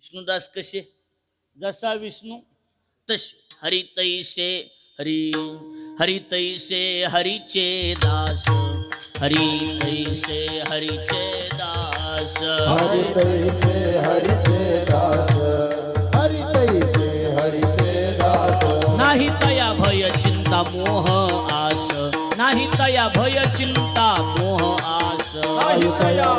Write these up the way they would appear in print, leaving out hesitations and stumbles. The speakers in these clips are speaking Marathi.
विष्णुदास कसे? जसा विष्णू तसे. हरी तैसे हरी, हरी तैसे हरीचे दास, हरी तैसे हरीचे दास, हरि तैसे हरिचे दास, हरि तैसे हरिचे दास. नाही तया भय चिंता मोह आस, नाही तया भय चिंता मोह आस, नाही तया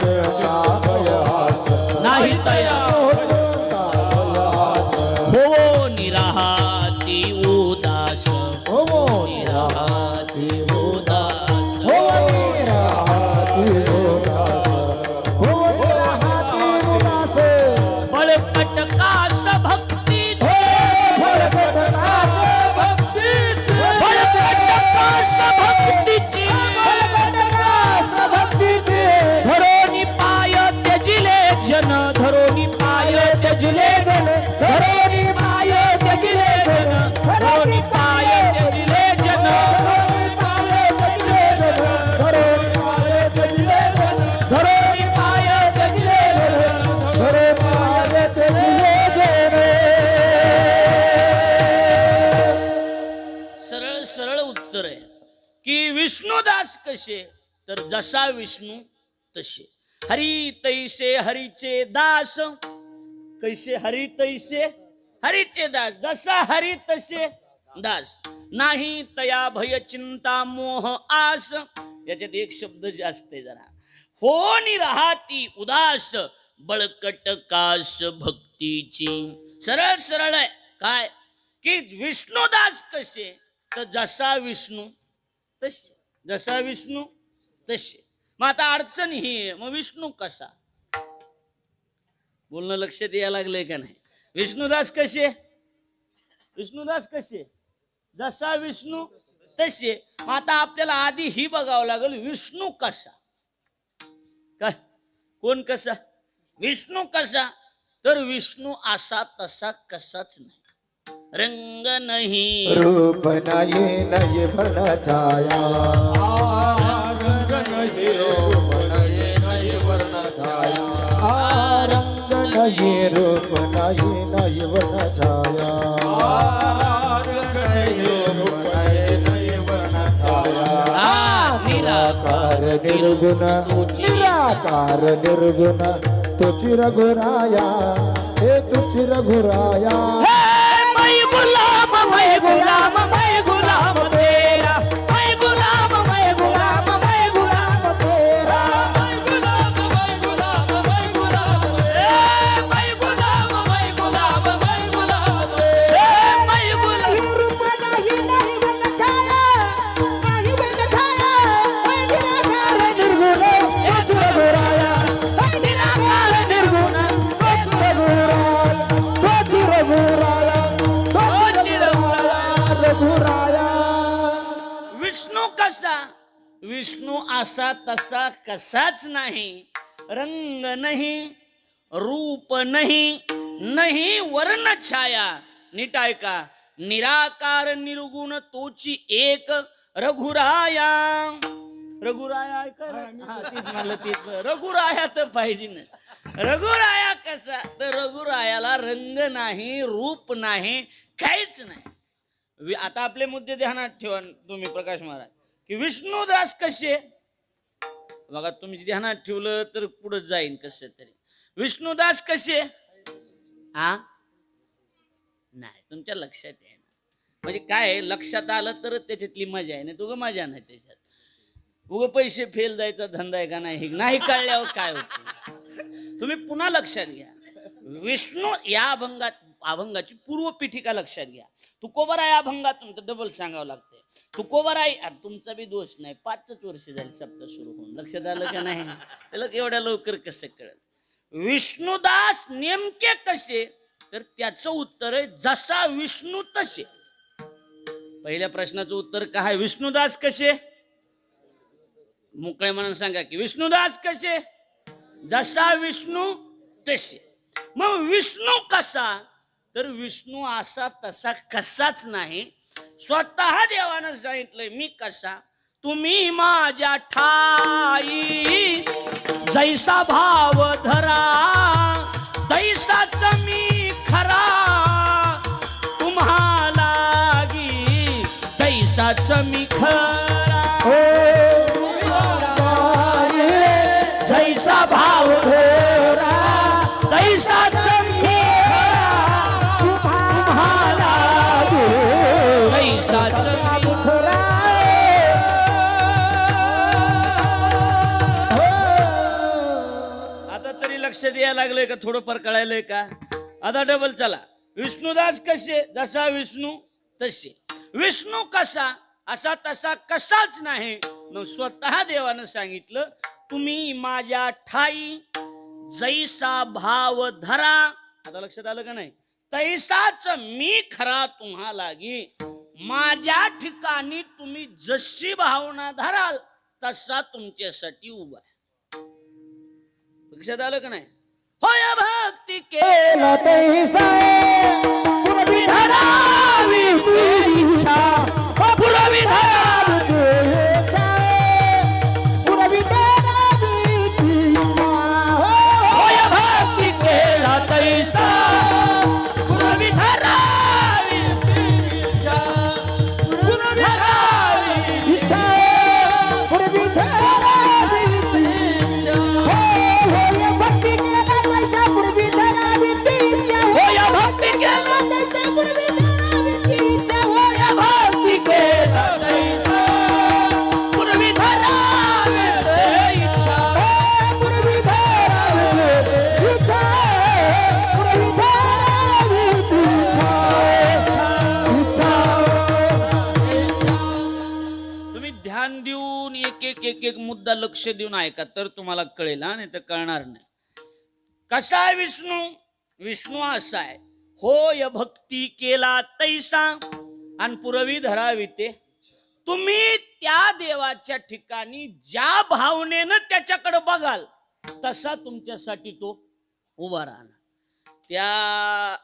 चिंता भय आस, नाही तया चिंता भय आस. हो निराहाती उदास, हो निराहाती उदास, हो निराहाती उदास, हो निराहाती उदास. बळकट कास भक्तीचे, बळकट कास भक्तीचे, बळकट कास भक्तीची, बळकट कास भक्तीचे. धरोनी पाय त्यजिले जन, धरोनी पाय त्यजिले जन, धरोनी पाय त्यजिले जन, धरोनी पाय त्यजिले जन, धरोनी पाय त्यजिले जन. सरळ सरळ उत्तर आहे की विष्णुदास कसे? तर जसा विष्णू तसे. हरी तैसे हरीचे दास, कैसे? हरी तैसे हरीचे दास, जसा हरी तसे दास. नाही तया भय चिंता मोह आस. याच्यात एक शब्द जास्त आहे जरा. हो निराहाती उदास, बळकट कास भक्तीची. सरळ सरळ आहे काय की विष्णुदास कसे? तर जसा विष्णू तसे, जसा विष्णू तसे. मग आता अडचण ही आहे, मग विष्णू कसा? बोलणं लक्षात यायला लागलंय का नाही? विष्णुदास कसे? विष्णुदास कसे? जसा विष्णू तसे. मग आता आपल्याला आधी ही बघावं लागेल विष्णू कसा. काय? कोण कसा? विष्णू कसा? तर विष्णू असा तसा कसाच नाही. रंग नाही, रूप नाही, नाही वर्ण छाया. रंग नाही, रूप नाही, नाही वर्ण छाया. रंग नाही, रूप नाही, नाही वर्ण छाया. रंग नाही, रूप नाही, नाही वर्ण छाया. निराकार निर्गुण, निराकार निर्गुण, तुझी रघुराया, हे तुझी रघुराया. मैं गुलाम, मैं गुलाम, मैं गुलाम तेरा, मैं गुलाम, मैं गुलाम, मैं गुलाम तेरा, मैं गुलाम, मैं गुलाम, मैं गुलाम तेरा, मैं गुलाम, मैं गुलाम, मैं गुलाम तेरा, मैं गुलाम. रूप नाही, नाही वर्ण छाया, नाही वर्ण छाया. निराकार निर्गुण, तोच रघुराया, निराकार निर्गुण, तोच रघुराया, तोच रघुराया, तोच रघुराया. रघुराया. विष्णू कसा? विष्णू असा तसा कसाच नाही. रंग नाही, रूप नाही, नाही वर्ण छाया. नीट ऐका. निराकार निर्गुण तोची एक रघुराया. रघुराया ऐका ना? हा, तीच म्हणलं, तीच. रघुराया तर पाहिजे ना. रघुराया कसा? तर रघुरायाला रंग नाही, रूप नाही, काहीच नाही. आता आपले मुद्दे ध्यानात ठेवा तुम्ही प्रकाश महाराज की विष्णुदास कसे? बघा तुम्ही ध्यानात ठेवलं तर पुढे जाईन कसं तरी. विष्णुदास कसे? हा नाही तुमच्या लक्षात आहे ना. म्हणजे काय आहे, लक्षात आलं तर त्याच्यातली मजा आहे. नाही तुझं मजा नाही त्याच्यात. उगं पैसे फेल जायचा धंदा आहे का नाही? नाही कळल्यावर काय होतं तुम्ही पुन्हा लक्षात घ्या. विष्णू या अभंगाची पूर्व पीठिका लक्षात घ्या. तुकोबराय अभंगात तुमचं डबल सांगावं लागतंय. तुकोबराय तुमचा बी दोष नाही. 5च वर्ष झाली सप्ताह सुरू होऊन. लक्षात आलं का नाही? त्याला एवढ्या लवकर कसं कळलं? विष्णुदास नेमके कसे? तर त्याचं उत्तर आहे जसा विष्णू तसे. पहिल्या प्रश्नाचं उत्तर काय? विष्णुदास कसे? मोकळे म्हणून सांगा की विष्णुदास कसे? जसा विष्णू तसे. मग विष्णू कसा? तर विष्णू असा तसा कसाच नाही. स्वतः देवानं सांगितलंय मी कसा. तुम्ही माझ्या ठाई जैसा भाव धरा तैसाच तैसाच मी तुम्हाला देऊ तैसाच मी खरा आता तरी लक्ष द्यायला लागलंय का थोडंफार कळायलंय का आता डबल चला विष्णुदास कसे जसा विष्णू तसे विष्णू कसा असा तसा कसाच नाही मग स्वतः देवानं सांगितलं तुम्ही माझ्या ठाई जैसा भाव धरा आता लक्षात आलं का नाही तैसाच मी खरा तुम्हा लागी माझ्या ठिकाणी तुम्ही जशी भावना धराल तसा तुमच्यासाठी उभा आहे लक्षात आलं का नाही होय भक्ती केला तैसा पुरवी धरावी ती इच्छा पुरवी धरावी पुरवी धरावी ती इच्छा होय भक्ती केला तैसा पुरवी धरावी इच्छा, पुरवी धरावी इच्छा पुरवी धरावी ती इच्छा होय भक्ती केला तैसा पुरवी धरावी ती इच्छा होय भक्ती केला तैसा पुरवी धरावी ती इच्छा होय भक्ती केला तैसा पुरवी धरावी इच्छा पुरवी धरावी इच्छा पुरवी धरावी ती इच्छा तुम्ही ध्यान देऊन एक मुद्दा लक्ष देऊन ऐका तर तुम्हाला कळेल हा नाही तर कळणार नाही कसा आहे विष्णू विष्णू असा आहे होय भक्ती केला तैसा आणि पुरवी धरावी ते तुम्ही त्या देवाच्या ठिकाणी ज्या भावनेनं त्याच्याकडे बघाल तसा तुमच्यासाठी तो उभा राहणार त्या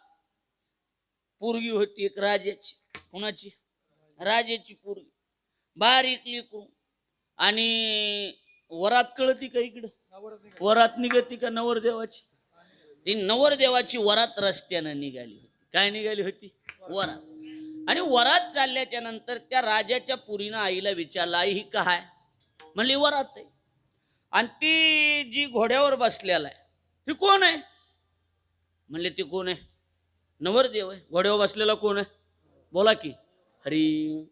पोरगी होती एक राजाची कुणाची राजाची पोरगी बारीक लिकू आणि वरात कळती का इकडं वरात निघती का नवरदेवाची ती नवरदेवाची वरात रस्त्यानं निघाली होती काय निघाली होती वरात आणि वरात चालल्याच्या नंतर त्या राजाच्या पुरीनं आईला विचारलं आई ही काय म्हणली वरात आहे आणि ती जी घोड्यावर बसलेला आहे ती कोण आहे म्हणले ती कोण आहे नवरदेव आहे घोड्यावर बसलेला कोण आहे बोला की हरी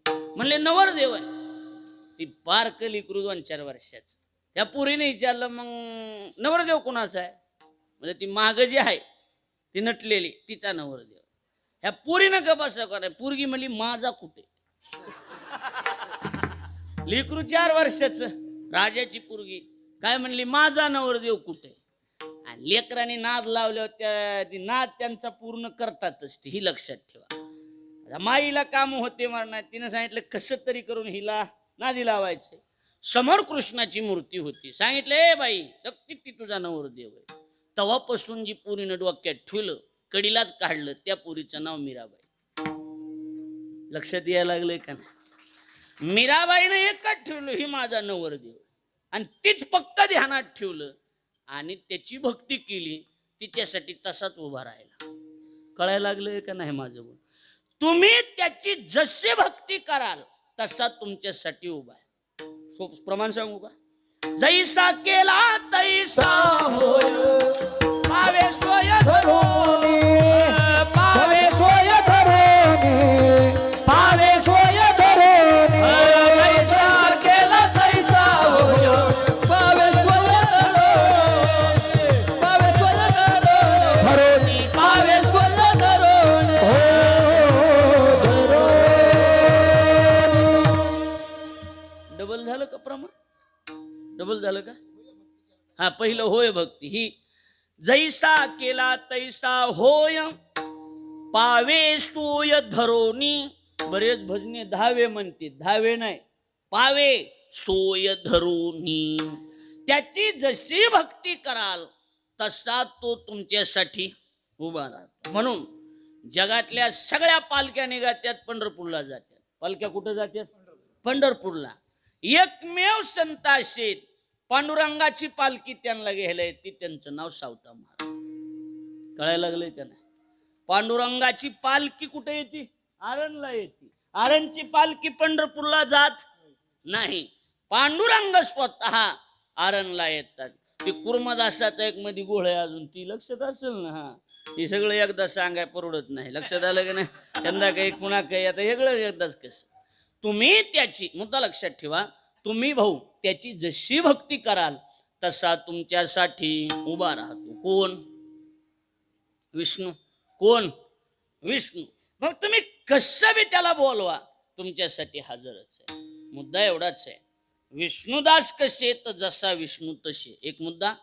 म्हणले नवरदेव आहे ती बारकली क्रू 2-4 वर्षाच त्या पुरीने विचारलं मग नवरदेव कोणाचा आहे म्हणजे ती माग जी आहे ती नटलेली तिचा नवरदेव ह्या पुरीनं का बस पुरगी म्हणली माझा कुठे लेकरू 4 वर्षाच राजाची पुरगी काय म्हणली माझा नवरदेव कुठे आणि लेकरांनी नाद लावल्यावर ती नाद त्यांचा पूर्ण करतातच ती ही लक्षात ठेवा आता माईला काम होते मारणार तिनं सांगितलं कसं तरी करून हिला नादी लावायचे समोर कृष्णाची मूर्ती होती सांगितलं ए बाई ती तुझा नवरदेव आहे तेव्हापासून जी पुरीनं डोक्यात ठेवलं कडीलाच काढलं त्या पुरीचं नाव मीराबाई लक्षात यायला लागलंय का नाही मीराबाईनं एकच ठेवलं ही माझा नवरदेव आणि तीच पक्क ध्यानात ठेवलं आणि त्याची भक्ती केली तिच्यासाठी तसाच उभा राहिला कळायला लागलंय का नाही माझं बोल तुम्ही त्याची जशी भक्ती कराल तसा तुमच्यासाठी उभा आहे प्रमाण सांगू का जैसा केला तैसा होय पावे सोय धरोनी पावे सोय धरोनी पावे सोय धरोनी जैसा केला तैसा होय पावे सोय पावे सोय धरोनी पावे सोय धरोनी डबल झालं का प्रमाण डबल झालं का हा पहिलं होय भक्ती ही जैसा केला तैसा होय पावे सोय धरोनी बरेच भजने धावे म्हणते धावे नाही पावे सोय धरोनी त्याची जशी भक्ती कराल तसा तो तुमच्यासाठी उभा राहतो म्हणून जगातल्या सगळ्या पालख्या निघात्यात पंढरपूरला जातात पालख्या कुठं जातात पंढरपूरला एकमेव संत असेल पांडुरंगाची पालखी त्यांना घ्यायला येते त्यांचं नाव सावता महाराज कळायला लागलंय का नाही पांडुरंगाची पालखी कुठे येते आरणला येते आरणची पालखी पंढरपूरला जात नाही पांडुरंग स्वतः आरणला येतात ते कुर्मदासाचा एक मध्ये गोळ आहे अजून, ती लक्षात असेल ना? हा, हे सगळं एकदा सांगाय परवडत नाही. लक्षात आलं की नाही? यंदा काही पुन्हा काही, आता वेगळं एकदाच कसं. तुम्ही त्याची, मुद्दा लक्षात ठेवा, तुम्ही भाऊ त्याची जशी भक्ती कराल तसा तुमच्यासाठी उभा राहतो. कोण? विष्णू. कोण? विष्णू. मग तुम्ही कसं बी त्याला बोलवा, तुमच्यासाठी हजरच आहे. मुद्दा एवढाच आहे, विष्णुदास कसे तर जसा विष्णू तसे. एक मुद्दा.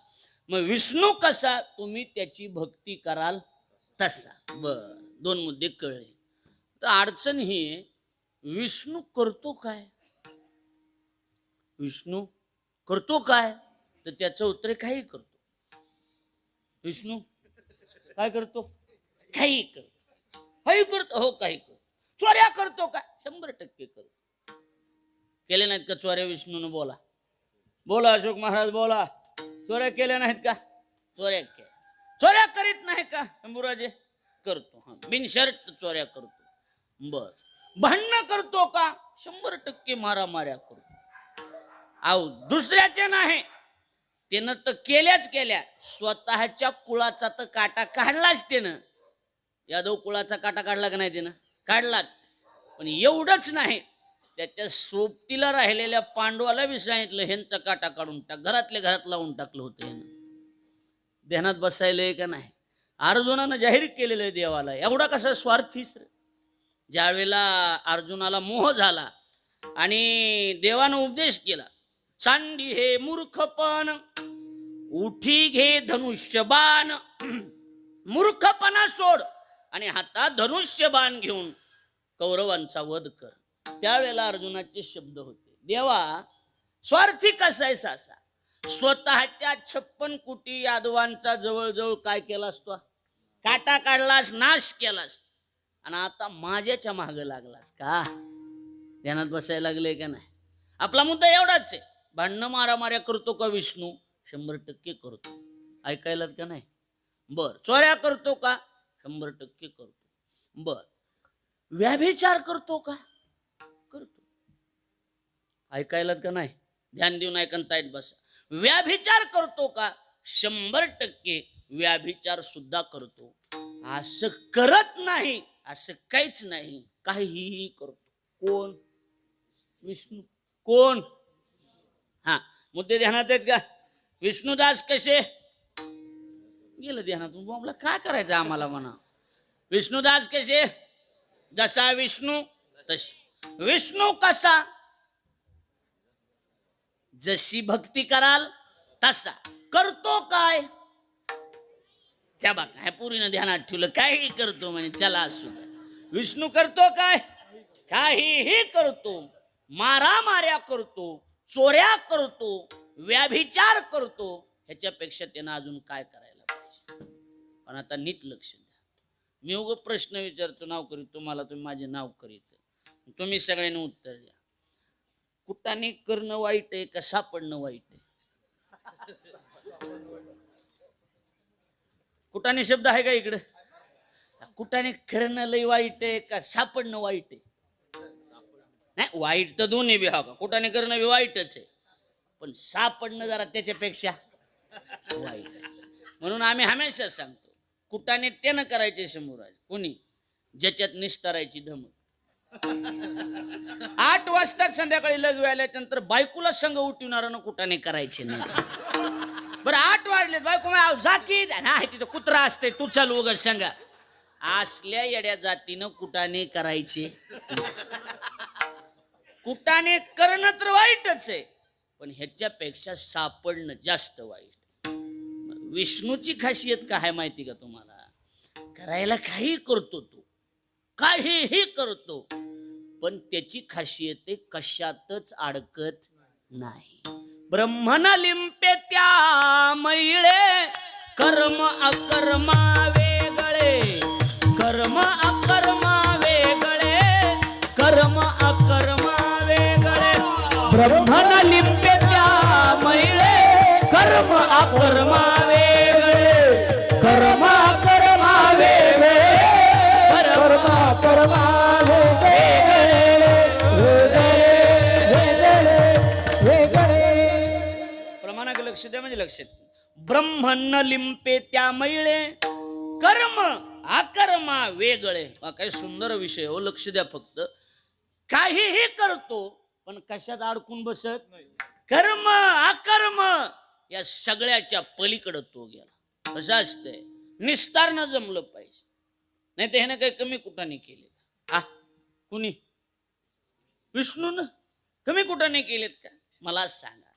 मग विष्णू कसा, तुम्ही त्याची भक्ती कराल तसा. बर, दोन मुद्दे कळले. तर अडचण ही आहे, विष्णू करतो काय? विष्णू करतो काय? तर त्याचं उत्तर आहे, काही करतो. विष्णू काय करतो? काही करतो. काही करतो. हो, काही करतो. चोऱ्या करतो का? 100% करतो. केले नाहीत का चोऱ्या विष्णून? बोला बोला अशोक महाराज, बोला. चोऱ्या केल्या नाहीत का? चोऱ्या केल्या. चोऱ्या करीत नाही का शंभूराजे? करतो. हा, बिनशर्त चोऱ्या करतो. बर, भांडणं करतो का? 100% मारामाऱ्या करतो. आहो, दुसऱ्याच्या नाही, त्यानं तर केल्याच केल्या. स्वतःच्या कुळाचा तर काटा काढलाच त्यानं. यादव कुळाचा काटा काढला का नाही? त्यानं काढलाच. पण एवढंच नाही, त्याच्या सोबतीला राहिलेल्या पांडवाला बी सांगितलं, ह्यांचा काटा काढून टाक. घरातल्या घरात लावून टाकलं होतं ह्यानं. ध्यानात बसायलंय का नाही? अर्जुनानं जाहीर केलेलं आहे देवाला. एवढा कसा स्वार्थीस? ज्यावेळेला अर्जुनाला मोह झाला आणि देवानं उपदेश केला, चांडी हे मूर्खपण, उठी घे धनुष्यबाण. मूर्खपणा सोड आणि हातात धनुष्यबाण घेऊन कौरवांचा वध कर. त्यावेळेला अर्जुनाचे शब्द होते, देवा स्वार्थी कसा आहे सासा? स्वतःच्या 56 कोटी यादवांचा जवळजवळ काय केलास तो? काटा काढलास, नाश केलास, आणि आता माझ्याच्या माग लागलास का? ध्यानात बसायला लागले का नाही? आपला मुद्दा एवढाच आहे, भांडणं मारामाऱ्या करतो का विष्णू? 100% करतो. ऐकायलात का नाही? बर, चोऱ्या करतो का? 100% करतो. बर, व्याभिचार करतो का? करतो. ऐकायलात का नाही? ध्यान देऊन ऐकतायत बसा. व्याभिचार करतो का? 100% व्याभिचार सुद्धा करतो. असं करत नाही असं काहीच नाही, काहीही करतो. कोण? विष्णू. कोण? हा, मुद्दे ध्यानात आहेत का? विष्णुदास कसे? गेलं ध्यानातून. बोंबला काय करायचं आम्हाला म्हणा. विष्णुदास कसे? जसा विष्णू तशी. विष्णू कसा? जशी भक्ती कराल तसा. करतो काय? त्या बघा, ह्या पुरीनं ध्यानात ठेवलं, काहीही करतो म्हणजे चला असू द्या. विष्णू करतो काय? काहीही करतो. मारामाऱ्या करतो, चोऱ्या करतो, व्याभिचार करतो. ह्याच्यापेक्षा त्यानं अजून काय करायला पाहिजे? पण आता नीट लक्ष द्या. मी उगा प्रश्न विचारतो, नाव करीत तुम्हाला, तुम्ही माझे नाव करीत, तुम्ही सगळ्यांनी उत्तर द्या. कुटाने करणं वाईट आहे का सापडणं वाईट आहे? कुटाने शब्द आहे का इकडे? कुटाने करणं लय वाईट आहे का सापडणं वाईट आहे? नाही, वाईट तर दोन्ही बी. हा का, कुटाने करणं बी वाईटच आहे, पण सापडणं जरा त्याच्यापेक्षा वाईट आहे. म्हणून आम्ही हमेशा सांगतो, कुटाने त्यानं करायचे शंभूराज कोणी, ज्याच्यात निस्तारायची धमक. 8 वाजता संध्याकाळी लग्न आल्यानंतर बायकोला संघ उठवणारा कुटाने करायचे नाही. बरं, 8 वाजले, बायको जाकी नाही, तिथं कुत्रा असते, तू चाल उगाच संघ. असल्या येड्या जातीनं कुटाने करायचे. कुटाने करणं तर वाईटच आहे, पण ह्याच्यापेक्षा सापडणं जास्त वाईट. विष्णूची खासियत काय माहिती का तुम्हाला? करायला काही करतो, तो काहीही करतो, पण त्याची खासियत आहे कशातच अडकत नाही. ब्रह्मन लिंपे त्या मैळे, कर्म अकर्मा वेगळे, कर्म अकर्मा वेगळे, कर्म अकर्मा वेगळे. ब्रह्मन लिंपे त्या मैळे, कर्म अकर्मा वेगळे, कर्म अकर्मा वेगळे, कर्म अकर्मा प्रमाणाकडे लक्ष द्या म्हणजे लक्षात. ब्रह्म न लिंपे त्या मैळे, कर्म अकर्मा वेगळे. काय सुंदर विषय हो, लक्ष द्या फक्त. काहीही करतो पण कशात अडकून बसत नाही. कर्म अकर्म या सगळ्याच्या पलीकडे तो गेला. कसं असतंय, निस्तारण जमलं पाहिजे, नाही तर ह्यानं काही कमी कुठाने केले. कुणी विष्णून कमी कुठाने केलेत का मला सांगा.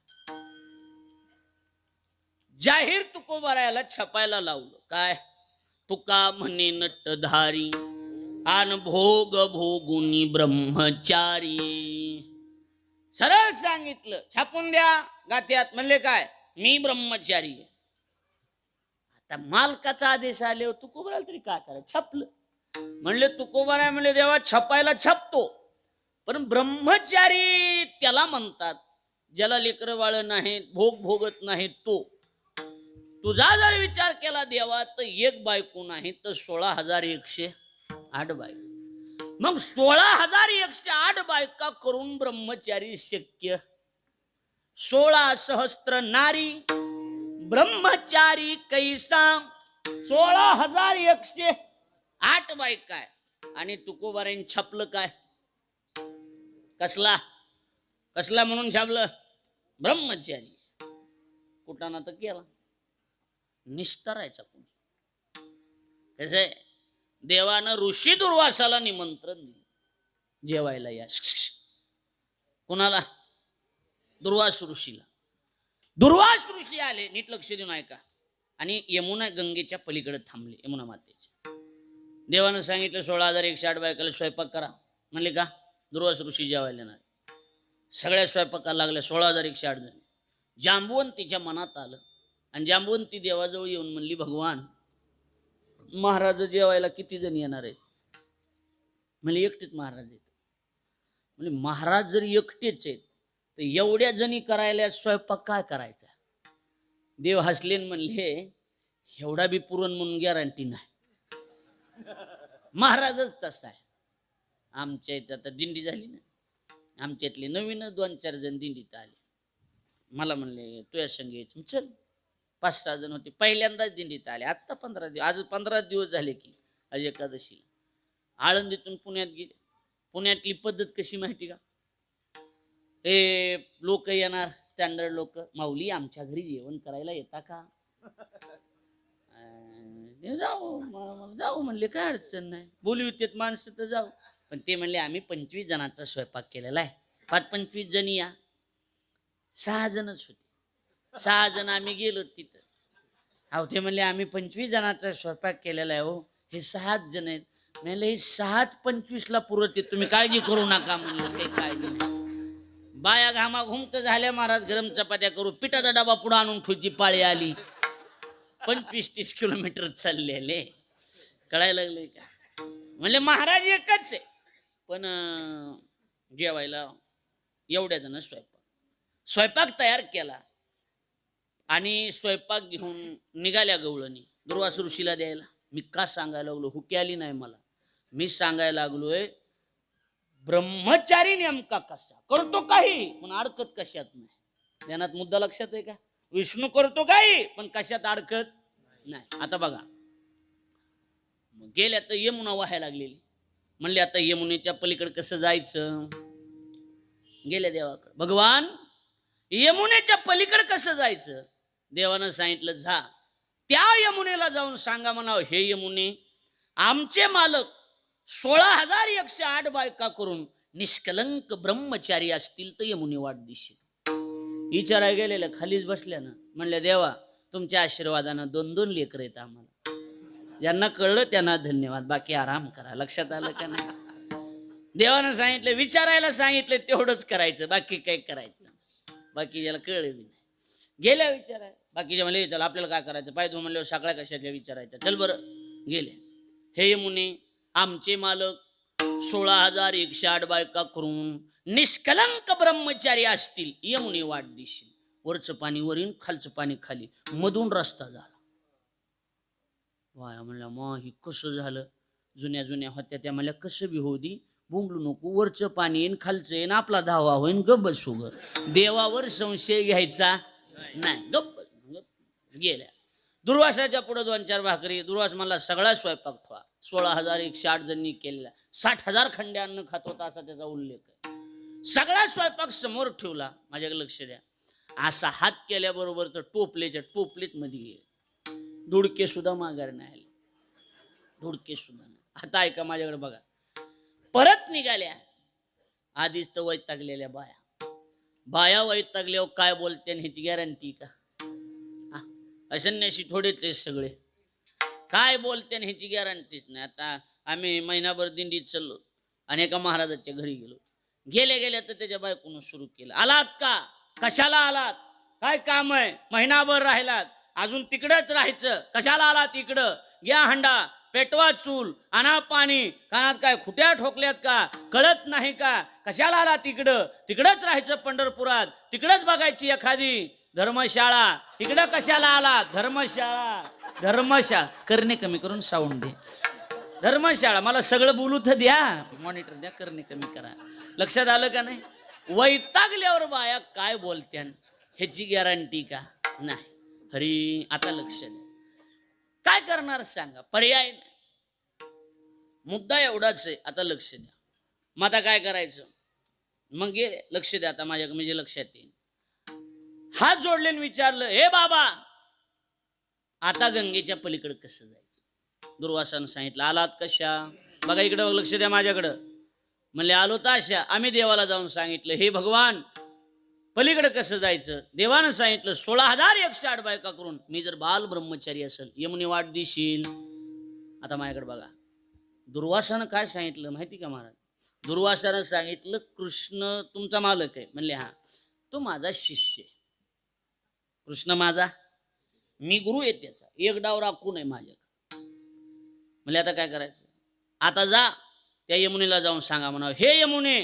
जाहीर तुकोबारायाला छपायला लावलं. काय? तुका म्हणे नटधारी आन भोग भोगुनी ब्रह्मचारी. सरळ सांगितलं, छापून द्या गात्यात. म्हणले काय? मी ब्रह्मचारी. आता मालकाचा आदेश आले, तुकोबाराला तरी काय करा, छापलं. म्हणले तुकोबाराय म्हणले देवा छपायला छापतो, पण ब्रह्मचारी त्याला म्हणतात ज्याला लेकरं बाळ नाही, भोग भोगत नाही तो. तुझा जर विचार केला देवा तर एक बायको नाही तर 16,108 बायको. मग 16,108 बायका करून ब्रह्मचारी शक्य? 16 सहस्त्र नारी ब्रह्मचारी कैसा? 16,108 बायका आहे. आणि तुकोबारायन छापलं काय? कसला कसला म्हणून छापलं? ब्रह्मचारी. कुटाणा तर केला, निष्ठरायचा कोणी. कसं देवानं ऋषी दुर्वासाला निमंत्रण दिलं जेवायला या. कोणाला? दुर्वास ऋषीला. दुर्वास ऋषी आले, नीट लक्ष देऊन ऐका. आणि यमुना गंगेच्या पलीकडे थांबले, यमुना मातेच्या. देवानं सांगितलं 16,108 बायकाला स्वयंपाक करा. म्हणले का? दुर्वास ऋषी जेवायला येणार. सगळ्या स्वयंपाकाला लागल्या 16,108 जण. जांबुवंतीच्या मनात आलं आणि जांबुवंती देवाजवळ येऊन म्हणली, भगवान महाराज जेवायला किती जण येणार आहेत? म्हणजे एकटेच महाराज आहेत. म्हणजे महाराज जर एकटेच आहेत तर एवढ्या जणी करायला स्वयंपाक काय करायचा? देव हसले म्हणले, एवढा बी पुरण म्हणून गॅरंटी नाही. महाराजच तसा आहे. आमच्या इथं आता दिंडी झाली ना, आमच्यातले नवीन 2-4 जण दिंडीत आले. मला म्हणले तुझ्या संग यायचं. चल. 5-6 जण होते, पहिल्यांदाच दिंडीत आले. आत्ता 15 दिवस, आज 15 दिवस झाले की आज एकादशीला. आळंदीतून पुण्यात गेले. पुण्यातली पद्धत कशी माहिती का? हे लोक येणार, स्टँडर्ड लोक, माऊली आमच्या घरी जेवण करायला येता का? जाऊ म्हणले, काय अडचण नाही, बोलवितेत माणसं तर जाऊ. पण ते म्हणले आम्ही 25 जणांचा स्वयंपाक केलेला आहे, 25 जणी या. 6 जणच होते. 6 जण आम्ही गेलो तिथं. अहो ते म्हणले आम्ही 25 जणांचा स्वयंपाक केलेला आहे हो, हे 6 जण आहेत. म्हणले हे 6च 25ला पुरत येत, तुम्ही काळजी करू नका. म्हणलं काही काळजी नाही. बाया घामा घुमत झाल्या, महाराज गरम चपात्या करू, पिठाचा डबा पुढे आणून ठेवची पाळी आली. 25-30 किलोमीटर चाललेले. कळायला लागले का? म्हणले महाराज एकच आहे, पण जेवायला एवढ्या जण स्वयंपाक तयार केला. आणि स्वयंपाक घेऊन निघाल्या गवळणी दुर्वास ऋषीला द्यायला. मी का सांगायला लागलो? हुकी आली नाही मला. मी सांगायला लागलोय ब्रह्मचारी नेमका कसा करतो काही पण अडकत कशात नाही. ध्यानात मुद्दा लक्षात आहे का? विष्णू करतो काही पण कशात अडकत नाही. आता बघा, गेल्या तर यमुना वाहायला लागलेली. म्हणले आता यमुनेच्या पलीकडे कसं जायचं? गेल्या देवाकडे, भगवान यमुनेच्या पलीकडे कसं जायचं? देवानं सांगितलं जा त्या यमुनेला जाऊन सांगा म्हणावं, हे यमुने आमचे मालक 16,108 बायका करून निष्कलंक ब्रह्मचारी असतील तर यमुने वाट दिसेल. विचारायला गेलेल्या खालीच बसल्या ना. म्हणल्या देवा तुमच्या आशीर्वादानं 2-2 लेकर आहेत आम्हाला. ज्यांना कळलं त्यांना धन्यवाद, बाकी आराम करा. लक्षात आलं का नाही? देवानं सांगितलं, विचारायला सांगितलं तेवढंच करायचं, बाकी काय करायचं. बाकी ज्याला कळलं नाही गेल्या विचाराय. बाकीच्या म्हणले चल आपल्याला काय करायचं, पाहिजे म्हणलं सगळ्या कशाच्या विचारायच्या. चल बरं गेले. हे यमुने आमचे मालक 16,108 बायका करून निष्कलंक ब्रह्मचारी असतील, यमुने वाट दिसेल. वरचं पाणी वरील, खालचं पाणी खाली, मधून रस्ता झाला. वाया म्हणल्या मग ही कसं झालं? जुन्या होत्या त्या म्हणल्या कसं बी होऊ दे, बोंबलू नको, वरचं पाणी येईन खालचं येईन, आपला धावा होईन, गप्प बसू ग. देवावर संशय घ्यायचा नाही, गप्प गेल्या. दुर्वासाच्या पुढे 2-4 भाकरी. दुर्वास मला सगळा स्वयंपाक ठेवा. 16,108 जणांनी केलेला. 60,000 खंडे अन्न खात होता असा त्याचा उल्लेख आहे. सगळा स्वयंपाक समोर ठेवला. माझ्याकडे लक्ष द्या. असा हात केल्याबरोबर तर टोपलेच्या टोपलीत मध्ये गेले. धुडके सुद्धा माघार नाही आले. धुडके सुद्धा नाही. आता ऐका माझ्याकडे बघा. परत निघाल्या. आधीच तर वैतागलेल्या बाया वैतागल्यावर काय बोलते ह्याची गॅरंटी का? असन्याशी थोडेच आहे सगळे. काय बोलते ह्याची गॅरंटीच नाही. आता आम्ही महिनाभर दिंडीत चाललो आणि एका महाराजाच्या घरी गेलो. गेल्या तर त्याच्या बायकोनं सुरू केलं. आलात का? कशाला आलात? काय काम आहे? महिनाभर राहिलात, अजून तिकडच राहायचं. कशाला आलात इकडं? घ्या हंडा, पेटवा चूल, आणा पाणी. कानात काय खुट्या ठोकल्यात का? कळत नाही का? कशाला आलात तिकडं? तिकडच राहायचं पंढरपुरात. तिकडच बघायची एखादी धर्मशाळा. इकडं कशाला आलात? धर्मशाळा करणे कमी करून साऊंड दे. धर्मशाळा. मला सगळं बोलू तर द्या. मॉनिटर द्या. करणे कमी करा. लक्षात आलं का नाही? वैतागल्यावर बाया काय बोलत्यान ह्याची गॅरंटी का नाही? हरी आता लक्ष द्या. काय करणार सांगा? पर्याय नाही. मुद्दा एवढाच आहे. आता लक्ष द्या. मग आता काय करायचं? मग गेले. लक्ष द्या आता माझ्या म्हणजे लक्षात येईल. हात जोडले विचारलं, हे बाबा आता गंगेच्या पलीकडे कसं जायचं? दुर्वासानं सांगितलं. आलात कशा? बघा इकडं लक्ष द्या माझ्याकडं. म्हणले आलो तर अशा. आम्ही देवाला जाऊन सांगितलं, हे भगवान पलीकडे कसं जायचं? देवानं सांगितलं 16,108 बायका करून मी जर बाल ब्रह्मचारी असेल यमुनी वाट दिशील. आता माझ्याकडे बघा. दुर्वासानं काय सांगितलं माहिती का महाराज? दुर्वासानं सांगितलं कृष्ण तुमचा मालक आहे. म्हणले हा. तो माझा शिष्य. कृष्ण माझा, मी गुरु आहे त्याचा. एक डाव राखू नये माझ्याकडे. म्हणले आता काय करायचं? आता जा त्या यमुनेला जाऊन सांगा म्हणा, हे यमुने,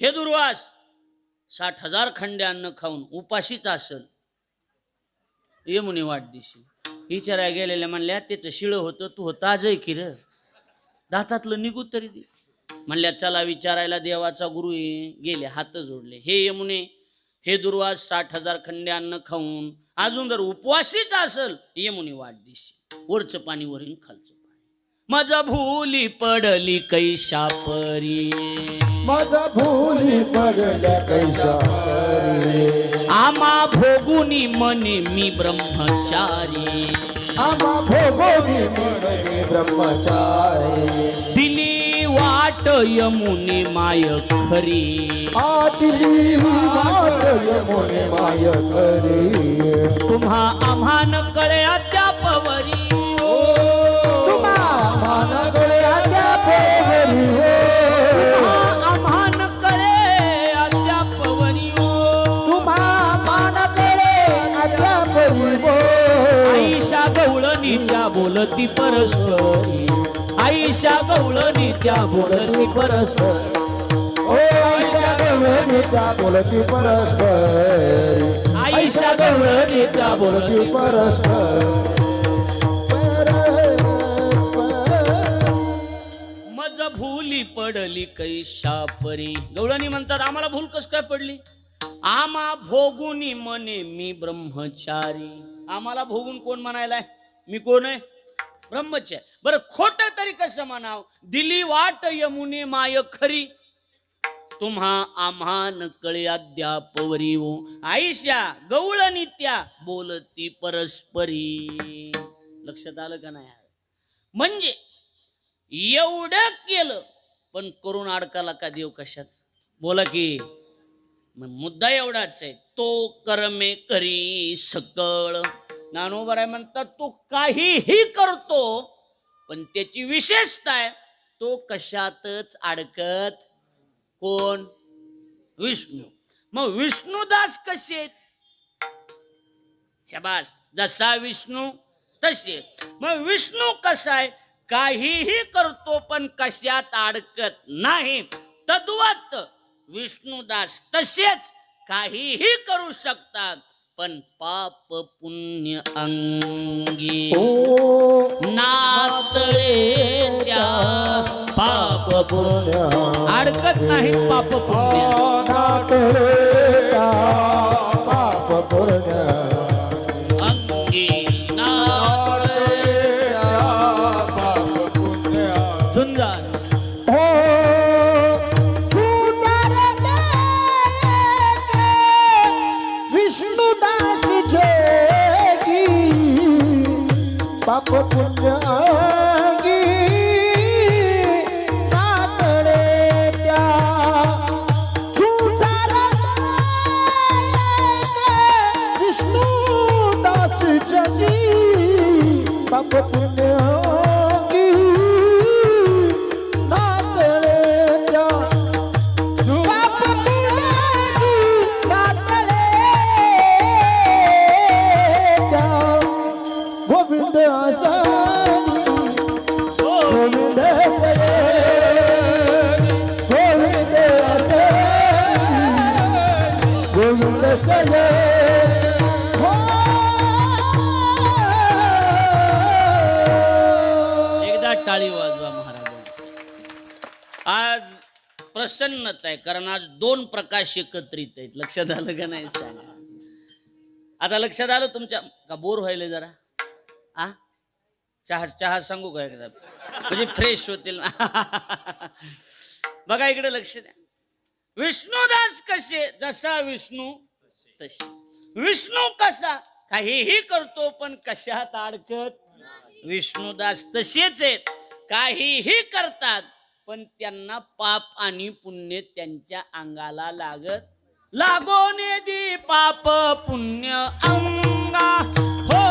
हे दुर्वास 60,000 खंडे अन्न खाऊन उपाशीच असल. यमुने वाट दिशी. विचारायला गेलेल्या म्हणल्या त्याचं शिळ होतं, तू होता आजय की र, दातातलं निघू तरी दे. म्हणल्या चला विचारायला, देवाचा गुरु आहे. गेले हात जोडले. हे यमुने, हे दुर्वास 60,000 खंडे अन्न खाऊन अजून जर उपवासीच असल यमुनी वाट दिशी. वरचं पाणी वरील खालचं पाणी. माझा भूली पडली कैशा परी, माझा भूली पडल्या कैसा परी. आमा भोगुनी मने मी ब्रह्मचारी, आम्हा भोगोनी म्हणणे ब्रह्मचारी. दिली वाट यमुने माय खरी, आदिली वाट यमुने माय खरी. तुम्हा आम्हा न कळे अद्यापवरी. तुम्हा आम्हा कळे अद्यापवरी. आम्हा न कळे अद्यापवरी. तुम्हा आम्हा कळे अद्यापवरी. आईशा गवळणी त्या बोलती परस्परी, आईशा गवळणी त्या बोलती परस्पर. ओ आईशा गवळणी त्या बोलती परस्पर. आईशा गवळणी त्या बोलती परस्पर. मज भूली पडली कैशा परी. गवळणी म्हणतात आम्हाला भूल कस काय पडली? आम्हा भोगुनी मने मी ब्रह्मचारी. आम्हाला भोगून कोण म्हणायलाय? मी कोण आहे? ब्रह्मचारी. बरं खोट तरी कसं म्हणाव? दिली वाट यमुने माय खरी, तुम्हा आम्हा न कळे अद्यापवरी. आईशा गवळणी त्या बोलती परस्परी. लक्षात आलं का नाही? म्हणजे एवढं केलं पण करून अडकाला का देव कशात? बोला की. मुद्दा एवढाच आहे. तो कर्मे करी सकळ. ज्ञानोबराय म्हणतात तो काहीही करतो पण त्याची विशेषता आहे तो कशातच अडकत. कोण? विष्णू. मग विष्णुदास कसे आहेत? शाबास. जसा विष्णू तसे. मग विष्णू कसा आहे? काहीही करतो पण कशात अडकत नाही. तद्वत विष्णुदास तसेच काहीही करू शकतात पण पाप पुण्य अंगी नातळे त्या पाप पुण्य अडकत नाही. पाप पुण्य नातळे त्या पाप पुण्य अंगी झुंजार हो झुंजार विष्णुदास जोगी पाप पुण्य अंगी नातळे त्या झुंजार विष्णुदास जोगी पाप पुण्य अंगी नातळे त्या पाप पुण्य अंगी नातळे त्या गोविंद असनी गोविंद असनी गोविंद असनी गोविंद असनी एकदा टाळी वाजवा महाराजांची. आज प्रसन्नता आहे कारण आज दोन प्रकाश एकत्रित आहेत. लक्षात आलं का नाही सांगा. आता लक्षात आलं तुमच्या का बोर व्हायला जरा आ चहा चहा सांगू का एकदा म्हणजे फ्रेश होतील ना. बघा इकडे लक्ष द्या. विष्णुदास कसे जसा विष्णू तसे. विष्णू कसा काहीही करतो पण कशात अडकत. विष्णुदास तसेच आहेत काहीही करतात पण त्यांना पाप आणि पुण्य त्यांच्या अंगाला लागोन दी पाप पुण्य अंगा हो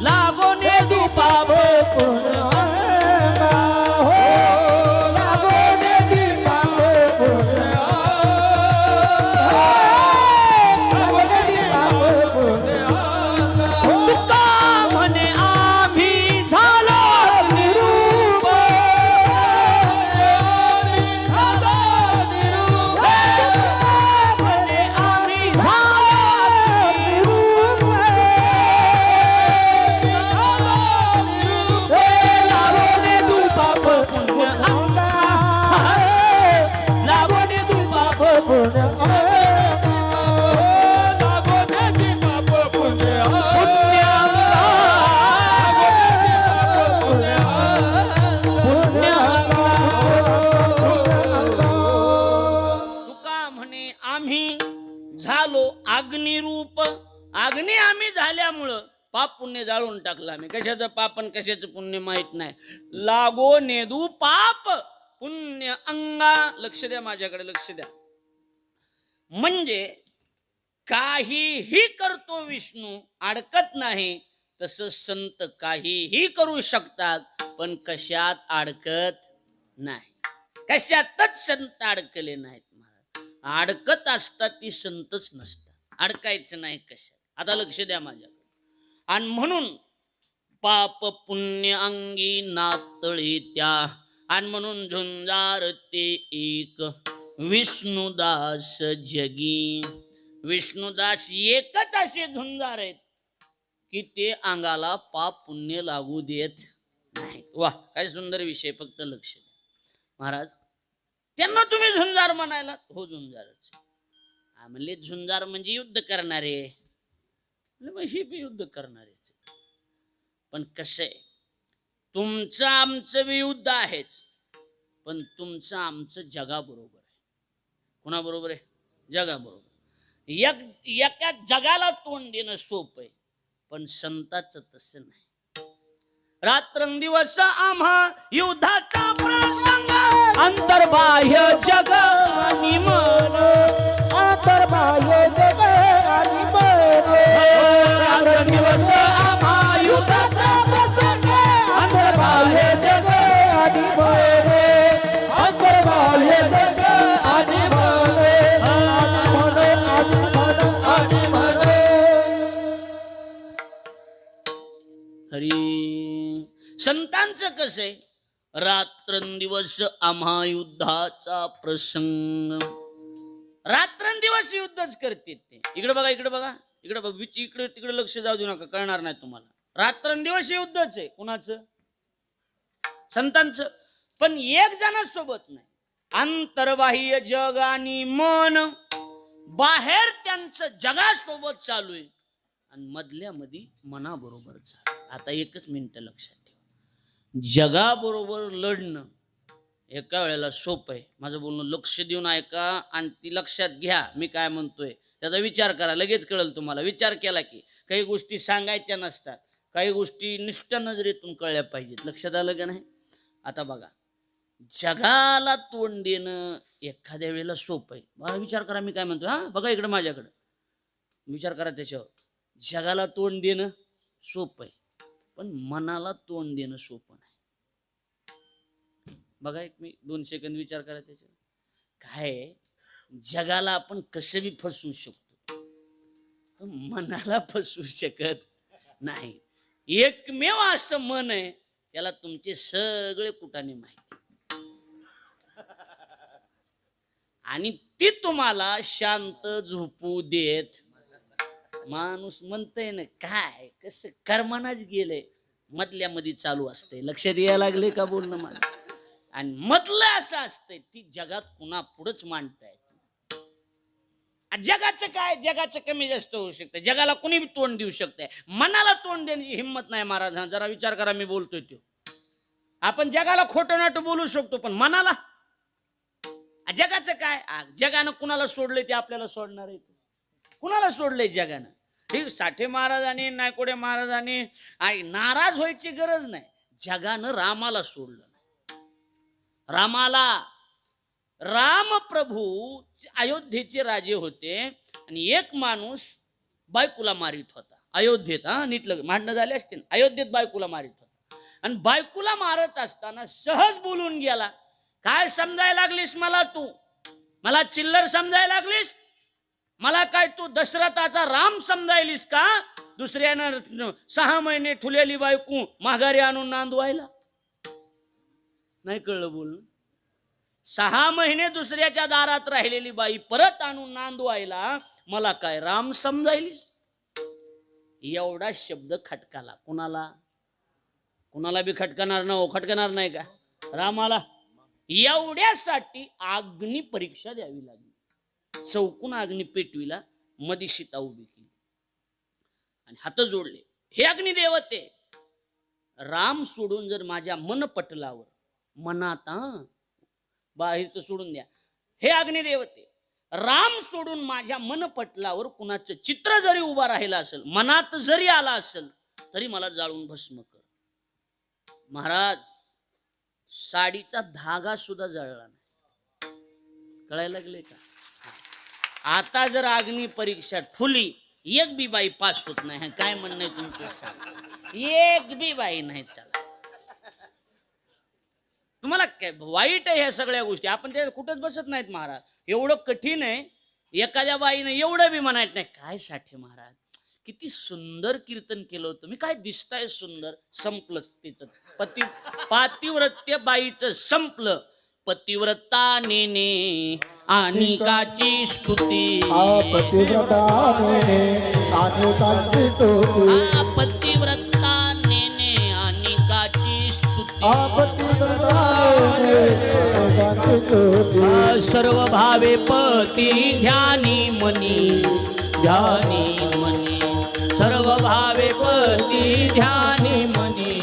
लागोन दी पाप पुण्य अंगा हो लागोन दी पाप पुण्य लागोन दी पाप पुण्य तुका म्हणे आम्ही झालो निरूप म्हणे आम्ही लागोने तू पाप पुण्य अंगा लागोने तू पाप पुण्य तुका म्हणे आम्ही झालो अग्निरूप. अग्नी आम्ही झाल्यामुळं पाप पुण्य जाळून टाकलं आम्ही. कशाचं पाप आणि कशाचं पुण्य माहित नाही. लागो नेदू पाप पुण्य अंगा. लक्ष द्या माझ्याकडे लक्ष द्या. म्हणजे काहीही करतो विष्णू अडकत नाही. तसं संत काहीही करू शकतात पण कशात अडकत नाही. कशातच संत अडकले नाहीत महाराज. अडकत असतात ती संतच नसतात. अडकायचं नाही कशात. आता लक्ष द्या माझ्याकडे. आणि म्हणून पाप पुण्य अंगी नातळे त्या. आणि म्हणून झुंजार ते एक विष्णुदास जगी. विष्णुदास एकच असे झुंजार आहेत की ते अंगाला पाप पुण्य लागू देत नाही. वा काय सुंदर विषय. फक्त लक्ष द्या महाराज. त्यांना तुम्ही झुंजार म्हणायला. हो झुंजारच. म्हणले झुंजार म्हणजे युद्ध करणारे. मग ही बी युद्ध करणारे. पण कसं आहे तुमचं आमचं बी युद्ध आहेच पण तुमचं आमचं जगाबरोबर आहे. कोणाबरोबर आहे. जगाबरोबर. एका जगाला तोंड देणं सोपं आहे पण संताचं तसं नाही. रात्रंदिवस आम्हा युद्धाचा प्रसंग अंतर्बाह्य जग आणि मन. अंतर्बाह्य जग आणि मन. रात्रंदिवस आम्हा युद्धाचा प्रसंग अंतर्बाह्य जग आणि मन. अंतर्बाह्य जग आणि मन. आणि मन. हरी. संतांचं कसं आहे रात्रंदिवस आम्हा युद्धाचा प्रसंग. रात्रंदिवस युद्धच करते ते. इकडे बघा इकडे बघा इकडे बघ. इकडे तिकडे लक्ष जाऊ देऊ नका. कळणार नाही तुम्हाला. रात्रंदिवस युद्धच आहे. कुणाचं. संतांचं. पण एक जण सोबत नाही. अंतर्बाह्य जग आणि मन. बाहेर त्यांचं जगासोबत चालू आहे आणि मधल्या मध्ये मनाबरोबर चालू. आता एकच मिनिट लक्षात ठेवा. जगाबरोबर लढणं एका वेळेला सोपं आहे. माझं बोलणं लक्ष देऊन ऐका आणि ती लक्षात घ्या. मी काय म्हणतोय त्याचा विचार करा, लगेच कळेल तुम्हाला. विचार केला की काही गोष्टी सांगायच्या नसतात, काही गोष्टी नुसत्या नजरेतून कळल्या पाहिजेत. लक्षात आलं का नाही? आता बघा, जगाला तोंड देणं एखाद्या वेळेला सोपं आहे. मला विचार करा मी काय म्हणतो. हा बघा इकडे माझ्याकडं विचार करा त्याच्यावर. जगाला तोंड देणं सोपं आहे, पण मनाला तोंड देणं सोपं नाही. बघा एक मी 2 सेकंद विचार करा त्याच्यावर. काय आहे, जगाला आपण कसं बी फसवू शकतो, पण मनाला फसवू शकत नाही. एकमेव असं मन आहे त्याला तुमचे सगळे कुटाने माहिती, आणि ती तुम्हाला शांत झोपू देत. माणूस म्हणतय ना, काय कसं कर्मानाच गेलंय, मधल्या मध्ये चालू असतंय. लक्षात यायला लागले का बोलणं माझं? आणि मधलं असं असतंय ती जगात पुन्हा पुढंच मांडताय. जगाचं काय, जगाचं कमी जास्त होऊ शकतं, जगाला कुणी बी तोंड देऊ शकतंय, मनाला तोंड देण्याची हिंमत नाही महाराज. जरा विचार करा मी बोलतोय तो. आपण जगाला खोटं नाटं बोलू शकतो, पण मनाला जगाचं काय? जगानं कुणाला सोडलंय ते आपल्याला सोडणार आहे? कुणाला सोडलंय जगानं? ठीक, साठे महाराजांनी, नायकोडे महाराजांनी नाराज व्हायची गरज नाही. जगानं रामाला सोडलं. रामाला, राम प्रभू अयोध्येचे राजे होते, आणि एक माणूस बायकोला मारित होता अयोध्येत. नीट भांडणं झाले असते, अयोध्येत बायकोला मारित होता, आणि बायकोला मारत असताना सहज बोलून गेला. काय समजायला लागलीस मला? तू मला चिल्लर समजायला लागलीस? मला काय तू दशरथाचा राम समजायलीस का? दुसऱ्यानं 6 महिने ठुलेली बायको माघारी आणून नांदवायला? नाही कळलं बोलणं? 6 महिने दुसऱ्याच्या दारात राहिलेली बाई परत आणून नांदवायला मला काय राम समजायलीस? एवढा शब्द खटकाला. कुणाला? कुणाला बी खटकणार ना? खटकणार नाही का? रामाला. एवढ्यासाठी अग्नी परीक्षा द्यावी लागली. चौकून अग्नी पेटविला, मधी सीता उभी केली आणि हात जोडले. हे अग्निदेवते, राम सोडून जर माझ्या मनपटलावर, मनात बाहेरचं सोडून द्या, हे अग्निदेवते, राम सोडून माझ्या मनपटलावर कुणाचं चित्र जरी उभा राहिलं असेल, मनात जरी आला असेल, तरी मला जाळून भस्म कर. महाराज, साडीचा धागा सुद्धा जळला नाही. कळायला लागले का? आता जर अग्नी परीक्षा ठुली, एक बी बाई पास होत नाही. काय म्हणणं आहे तुमचं? सांग. एक बी बाई नाही चालत. तुम्हाला काय वाईट आहे ह्या सगळ्या गोष्टी? आपण ते कुठंच बसत नाहीत महाराज. एवढं कठीण आहे, एखाद्या बाईने एवढं बी म्हणायचं नाही. काय साठे महाराज, किती सुंदर कीर्तन केलं होतं, मी काय दिसताय सुंदर. संपलं तिचं पातिव्रत्य बाईचं संपलं. पतिव्रता नेने अनिकाची स्तुती, पतिव्रता नेने अनिकाची स्तुती, पतिव्रता नेने अनिकाची स्तुती, पतिव्रता नेने अनिकाची स्तुती. सर्व भावे पती ध्यानी मनी, ध्यानी मनी, सर्व भावे पती ध्यानी मनी.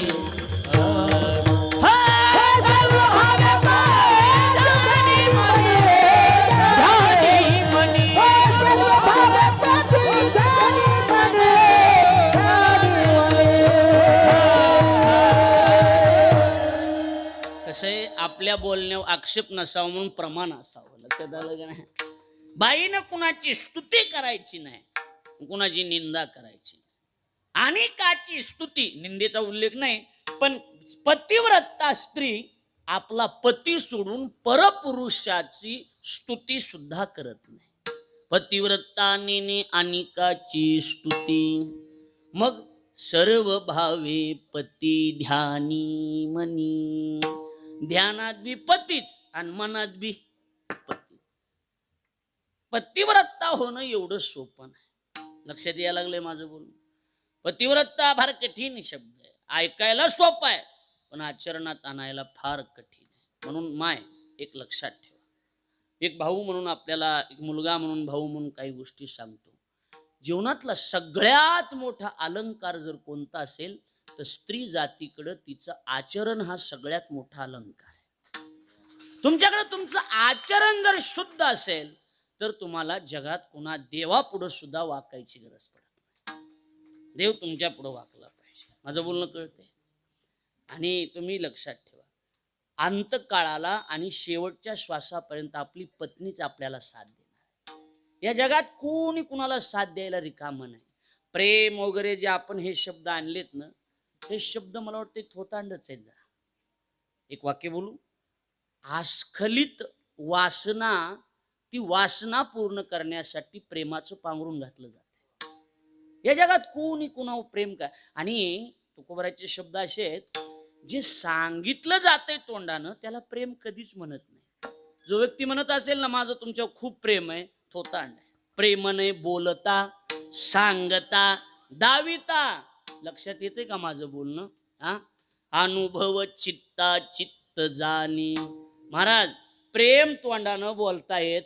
आपल्या बोलण्यावर आक्षेप नसावं म्हणून प्रमाण असावं. लक्षात आलं का नाही? बाईनं कुणाची स्तुती करायची नाही, कुणाची निंदा करायची. अनेकाची स्तुती, निंदेचा उल्लेख नाही, पण पतिव्रता स्त्री आपला पती सोडून परपुरुषाची स्तुती सुद्धा करत नाही. पतिव्रता नेने अनेकाची स्तुती, मग सर्व भावे पती ध्यानी मनी. ध्यानात बी पतीच आणि मनात बी पती. पतिव्रता होणं एवढं सोपं नाही. लक्षात यायला लागलंय माझं बोलणं? पतिव्रता फार कठीण शब्द आहे. ऐकायला सोपं आहे, पण आचरणात आणायला फार कठीण आहे. म्हणून माय एक लक्षात ठेवा. एक भाऊ म्हणून आपल्याला, एक मुलगा म्हणून, भाऊ म्हणून काही गोष्टी सांगतो. जीवनातला सगळ्यात मोठा अलंकार जर कोणता असेल तर स्त्री जातीकडे तिचं आचरण हा सगळ्यात मोठा अलंकार आहे. तुमच्याकडे तुमचं आचरण जर शुद्ध असेल तर तुम्हाला जगात कोणा देवापुढे सुद्धा वाकायची गरज पडत नाही. देव तुमच्या पुढे वाकला पाहिजे. माझं बोलणं कळतंय? आणि तुम्ही लक्षात ठेवा, अंतकाळाला आणि शेवटच्या श्वासापर्यंत आपली पत्नीच आपल्याला साथ देणार. या जगात कोणी कुणाला साथ द्यायला रिकामं नाही. प्रेम वगैरे जे आपण हे शब्द आणलेत ना, हे शब्द मला वाटते थोतांडच आहेत. जरा एक वाक्य बोलू. आस्खलित वासना, ती वासना पूर्ण करण्यासाठी प्रेमाचं पांघरून घातलं जातं. या जगात कोणी कुणावर प्रेम का. आणि तुकोबाराचे शब्द असे आहेत, जे सांगितलं जातंय तोंडानं त्याला प्रेम कधीच म्हणत नाही. जो व्यक्ती म्हणत असेल ना माझं तुमच्यावर खूप प्रेम आहे, थोतांड आहे. प्रेमाने बोलता, सांगता, दाविता. लक्षात येते का माझं बोलणं? हा, अनुभव चित्ता चित्त जाणी. महाराज, प्रेम तोंडानं बोलता येत,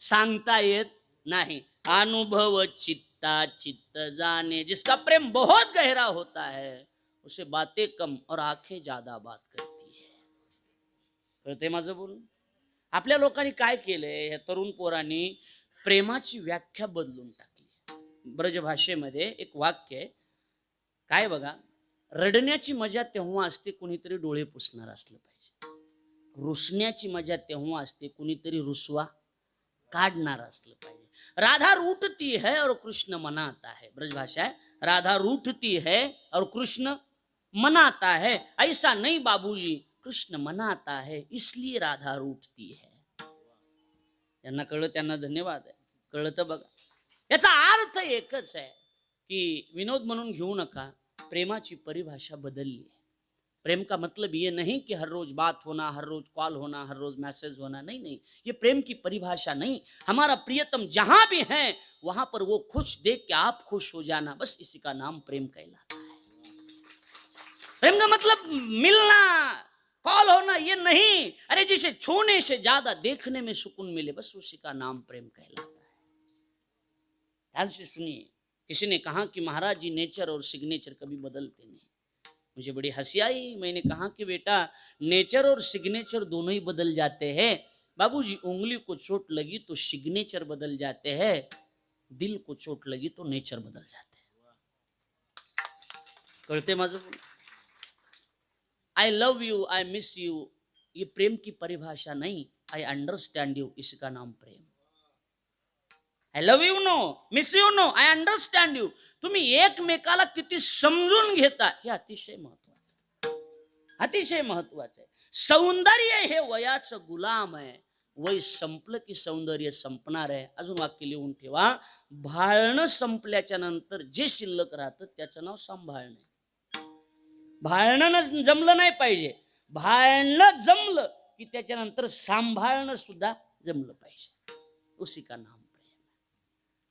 सांगता येत नाही. अनुभव चित्ता चित्त जाने. जिसका प्रेम बहुत गहरा होता है उसे बातें कम और आंखें ज्यादा बात करती है. कळते माझं बोलणं? आपल्या लोकांनी काय केलंय, ह्या तरुण पोरांनी प्रेमाची व्याख्या बदलून टाकली. ब्रज भाषेमध्ये एक वाक्य आहे, काय बघा, रडण्याची मजा तेव्हा असते कुणीतरी डोळे पुसणार असलं पाहिजे. रुसण्याची मजा तेव्हा असते कुणीतरी रुसवा काढणार असलं पाहिजे. राधा रूठती है और कृष्ण मनाता है. ब्रजभाषा है, राधा रूठती है और कृष्ण मनाता है. ऐसा नहीं बाबूजी, कृष्ण मनाता है इसलिए राधा रूठती है. यांना कळलं त्यांना धन्यवाद आहे. कळलं तर बघा, याचा अर्थ एकच आहे की विनोद म्हणून घेऊ नका, प्रेमाची परिभाषा बदलली है. प्रेम का मतलब ये नहीं कि हर रोज बात होना, हर रोज कॉल होना, हर रोज मैसेज होना. नहीं नहीं, ये प्रेम की परिभाषा नहीं. हमारा प्रियतम जहां भी है वहां पर वो खुश देख के आप खुश हो जाना, बस इसी का नाम प्रेम कहलाता है. प्रेम का मतलब मिलना, कॉल होना ये नहीं. अरे जिसे छूने से ज्यादा देखने में सुकून मिले, बस उसी का नाम प्रेम कहलाता है. ध्यान से सुनिए. किसी ने कहा कि महाराज जी नेचर और सिग्नेचर कभी बदलते नहीं. मुझे बड़ी हंसी आई. मैंने कहा कि बेटा, नेचर और सिग्नेचर दोनों ही बदल जाते हैं. बाबूजी, उंगली को चोट लगी तो सिग्नेचर बदल जाते हैं, दिल को चोट लगी तो नेचर बदल जाते हैं. कळते माझं? I love you, I miss you, ये प्रेम की परिभाषा नहीं. आई अंडरस्टैंड यू, इसका नाम प्रेम. आय लव्ह यू नो, मिस यू नो, आय अंडरस्टँड यू. तुम्ही एकमेकाला किती समजून घेता हे अतिशय महत्वाचं, अतिशय महत्वाचं आहे. सौंदर्य हे वयाचं गुलाम आहे. वय संपलं की सौंदर्य संपणार आहे. अजून वाक्य लिहून ठेवा. भाळणं संपल्याच्या नंतर जे शिल्लक राहतं त्याचं नाव सांभाळणं. भाळणं जमलं नाही पाहिजे, भाळणं जमलं की त्याच्यानंतर सांभाळणं सुद्धा जमलं पाहिजे. उसी का नाम.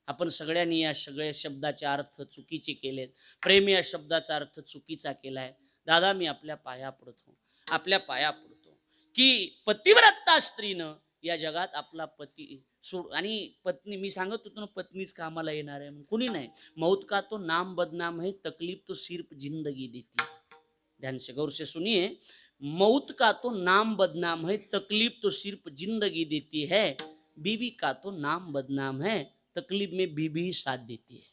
आपण सगळ्यांनी या सगळ्या शब्दाचे अर्थ चुकीचे केलेत. प्रेम या शब्दाचा अर्थ चुकीचा केलाय. दादा, मी आपल्या पाया पडतो, आपल्या पाया पडतो की पतिव्रता स्त्रीनं या जगात आपला पती सोड, आणि पत्नी, मी सांगत होतो ना पत्नीच कामाला येणार आहे, कुणी नाही. मौत का तो नाम बदनाम है, तकलीफ तो सिर्फ जिंदगी देती है. ध्यान से गौर से सुनिए. मौत का तो नाम बदनाम है, तकलीफ तो सिर्फ जिंदगी देती है. बीवी का तो नाम बदनाम है, तकलीफ में बीबी ही साथ देती है.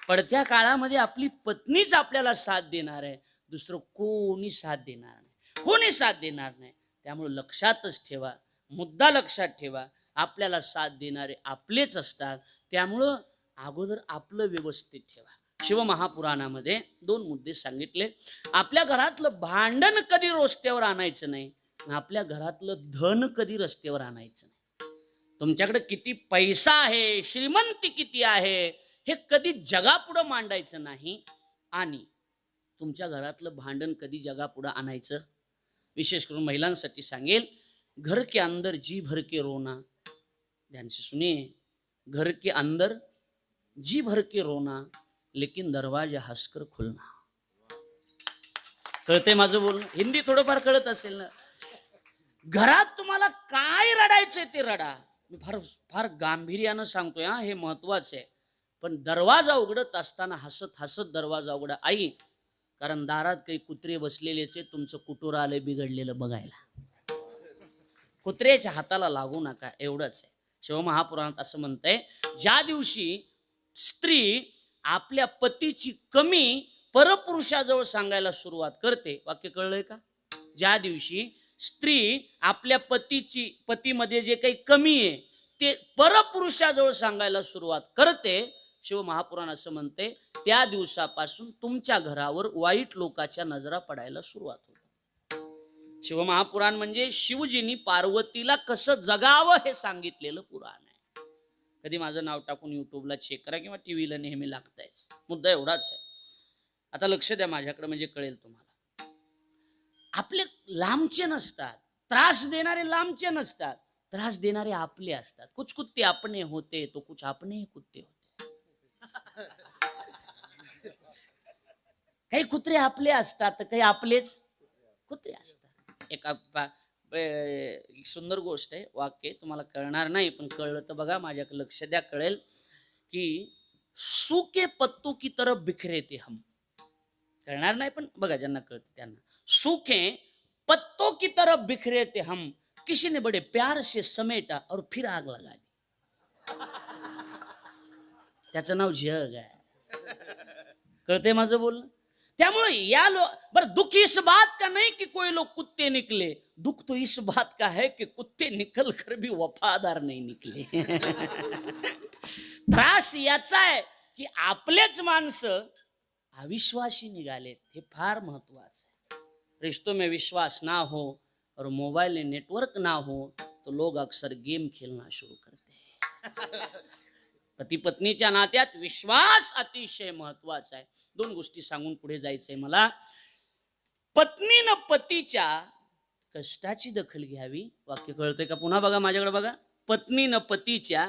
पडत्या काळामध्ये आपली पत्नीच आपल्याला साथ देणार आहे, दुसरं कोणी साथ देणार नाही, कोणी साथ देणार नाही. त्यामुळे लक्षातच ठेवा, मुद्दा लक्षात ठेवा, आपल्याला साथ देणारे आपलेच असतात. त्यामुळं अगोदर आपलं व्यवस्थित ठेवा. शिवमहापुराणामध्ये 2 मुद्दे सांगितले. आपल्या घरातलं भांडण कधी रस्त्यावर आणायचं नाही, आपल्या घरातलं धन कधी रस्त्यावर आणायचं नाही. तुमच्याकडे किती पैसा आहे, श्रीमंती किती आहे, हे कधी जगापुढं मांडायचं नाही. आणि तुमच्या घरातलं भांडण कधी जगापुढं आणायचं. विशेष करून महिलांसाठी सांगेल, घर के अंदर जी भर के रोना. ध्यान से सुनिए. घर के अंदर जी भर के रोना, लेकिन दरवाजा हंसकर खुलना. कळते माझं बोलणं? हिंदी थोडंफार कळत असेल ना. घरात तुम्हाला काय रडायचंय ते रडा. मी फार फार गांभीर्यानं सांगतोय, हा, हे महत्वाचं आहे. पण दरवाजा उघडत असताना हसत हसत दरवाजा उघडा. आई, कारण दारात काही कुत्रे बसलेलेच आहे, तुमचं कुटुर आलंय बिघडलेलं बघायला. कुत्र्याच्या हाताला लागू नका, एवढंच आहे. शिवमहापुराणात असं म्हणतंय, ज्या दिवशी स्त्री आपल्या पतीची कमी परपुरुषाजवळ सांगायला सुरुवात करते, वाक्य कळलंय का? ज्या दिवशी स्त्री आपल्या पतीमध्ये जे काही कमी आहे ते परपुरुषाजवळ सांगायला सुरुवात करते, शिवमहापुराण असं म्हणते, त्या दिवसापासून तुमच्या घरावर वाईट लोकांच्या नजरा पडायला सुरुवात होते. शिवमहापुराण म्हणजे शिवजींनी पार्वतीला कसं जगावं हे सांगितलेलं पुराण आहे. कधी माझं नाव टाकून युट्यूबला चेक करा किंवा टीव्हीला नेहमी लागतायच. मुद्दा एवढाच आहे. आता लक्ष द्या माझ्याकडे, म्हणजे कळेल तुम्हाला. आपले लांबचे नसतात, त्रास देणारे लांबचे नसतात, त्रास देणारे आपले असतात. कुछ कुत्ते अपने होते तो कुछ अपने ही कुत्ते होते. काही कुत्रे आपले असतात तर काही आपलेच कुत्रे असतात. एक सुंदर गोष्ट आहे, वाक्य तुम्हाला कळणार नाही, पण कळलं तर बघा, माझ्याकडे लक्ष द्या, कळेल की सूखे पत्तों की तरफ बिखरे थे हम. कळणार नाही पण बघा, ज्यांना कळते त्यांना. सूखे पत्तों की तरफ बिखरे थे हम, किसी ने बड़े प्यार से समेटा और फिर आग लगा दी. त्याचं नाव जग आहे. कळते माझं बोलणं? त्यामुळे या बरं, दुख इस बात का नहीं कि कोई लोग कुत्ते निकले, दुख तो इस बात का है कि कुत्ते निकल कर भी वफादार नहीं निकले. त्रास याचा आहे की आपलेच माणसं अविश्वासी निघालेत. हे फार महत्वाचं आहे. रिश्तों में विश्वास ना हो और मोबाइल में नेटवर्क ना हो तो लोग अक्सर गेम खेलना शुरू करते हैं. पती पत्नीच्या नात्यात विश्वास अतिशय महत्वाचा आहे. दोन गोष्टी सांगून पुढे जायचंय मला. पत्नीनं पतीच्या कष्टाची दखल घ्यावी. वाक्य कळतंय का? पुन्हा बघा, माझ्याकडे बघा. पत्नीनं पतीच्या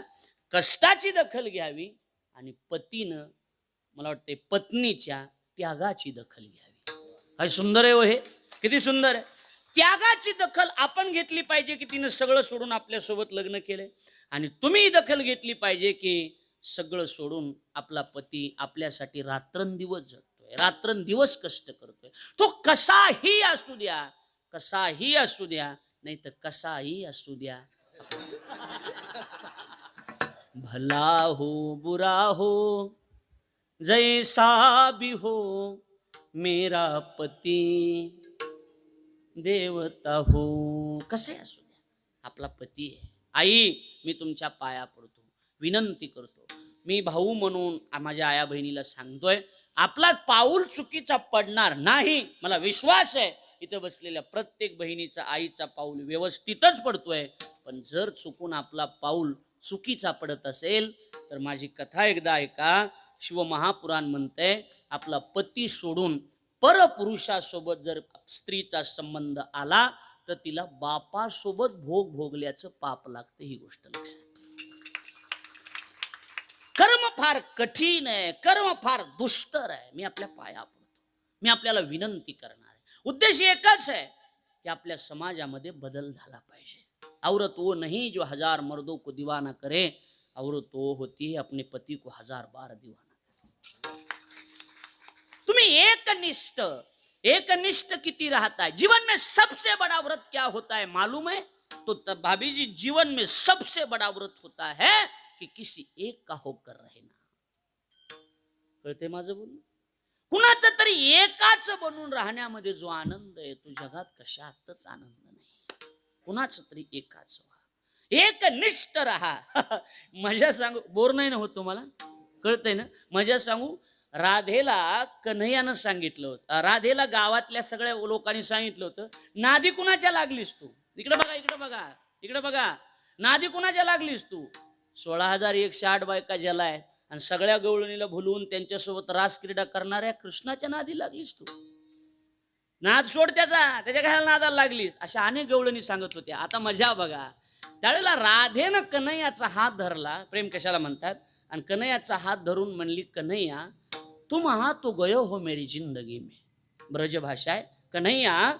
कष्टाची दखल घ्यावी आणि पतीनं, मला वाटते, पत्नीच्या त्यागाची दखल घ्यावी. काय सुंदर आहे हो हे, किती सुंदर आहे. त्यागाची दखल आपण घेतली पाहिजे की तिनं सगळं सोडून आपल्यासोबत लग्न केलंय, आणि तुम्ही दखल घेतली पाहिजे की सगळं सोडून आपला पती आपल्यासाठी रात्रंदिवस जगतोय, रात्रंदिवस कष्ट करतोय. तो कसाही असू द्या, कसाही असू द्या, नाही तर कसाही असू द्या. भला हो बुरा हो जैसा भी हो मेरा पती देवता हो. कसे असू द्या, आपला पती आहे. आई, मी तुमच्या पाया पडतो, विनंती करतो. मी भाऊ म्हणून माझ्या आया बहिणीला सांगतोय, आपला पाऊल चुकीचा पडणार नाही. मला विश्वास आहे इथं बसलेल्या प्रत्येक बहिणीचा, आईचा पाऊल व्यवस्थितच पडतोय. पण जर चुकून आपला पाऊल चुकीचा पडत असेल तर माझी कथा एकदा ऐका. शिवमहापुराण म्हणतंय, आपला पती सोडून परपुरुषासोबत जर स्त्रीचा संबंध आला तर तिला बापासोबत भोग भोगल्याचं पाप लागतं. ही गोष्ट लक्षात. कर्म फार कठीण आहे, कर्म फार दुष्टर आहे. मी आपल्या पाया पडतो, मी आपल्याला विनंती करणार आहे. उद्देश एकच आहे की आपल्या समाजामध्ये बदल झाला पाहिजे. औरत वो नहीं जो 1000 मर्दों को दीवाना करे, औरत वो होती है अपने पति को 1000 बार दीवाना. तुम्ही एकनिष्ठ किती रहता है. जीवन में सबसे बड़ा व्रत क्या होता है मालूम है? तो भाभी जी, जीवन में सबसे बड़ा व्रत होता है कि किसी एक का होकर रहना. कळते माझं बोलणं? कुणाचं तरी एकाच बनून राहण्यामध्ये जो आनंद आहे तो जगात कशातच आनंद नाही. कुणाचं तरी एकाच व्हा, एकनिष्ठ राहा. मजा सांगू, बोर नाही ना होत तुम्हाला? कळतंय ना? मजा सांगू. राधेला कन्हैयानं सांगितलं होतं, राधेला गावातल्या सगळ्या लोकांनी सांगितलं होतं, नादी कुणाच्या लागलीस तू? इकडे बघा, इकडे बघा, इकडे बघा. नादी कुणाच्या लागलीस तू? 16,108 बायका ज्याला आहेत आणि सगळ्या गवळणीला भुलवून त्यांच्यासोबत रास क्रीडा करणाऱ्या कृष्णाच्या नादी लागलीस तू. नाद सोड त्याचा, त्याच्या घराला नादाला लागलीस, अशा अनेक गवळणी सांगत होत्या. आता मजा बघा. त्यावेळेला राधेनं कन्हैयाचा हात धरला. प्रेम कशाला म्हणतात? आणि कन्हैयाचा हात धरून म्हणली, कन्हैया तुम आ तो गयो हो मेरी जिंदगी में. ब्रज भाषा है. कन्हैया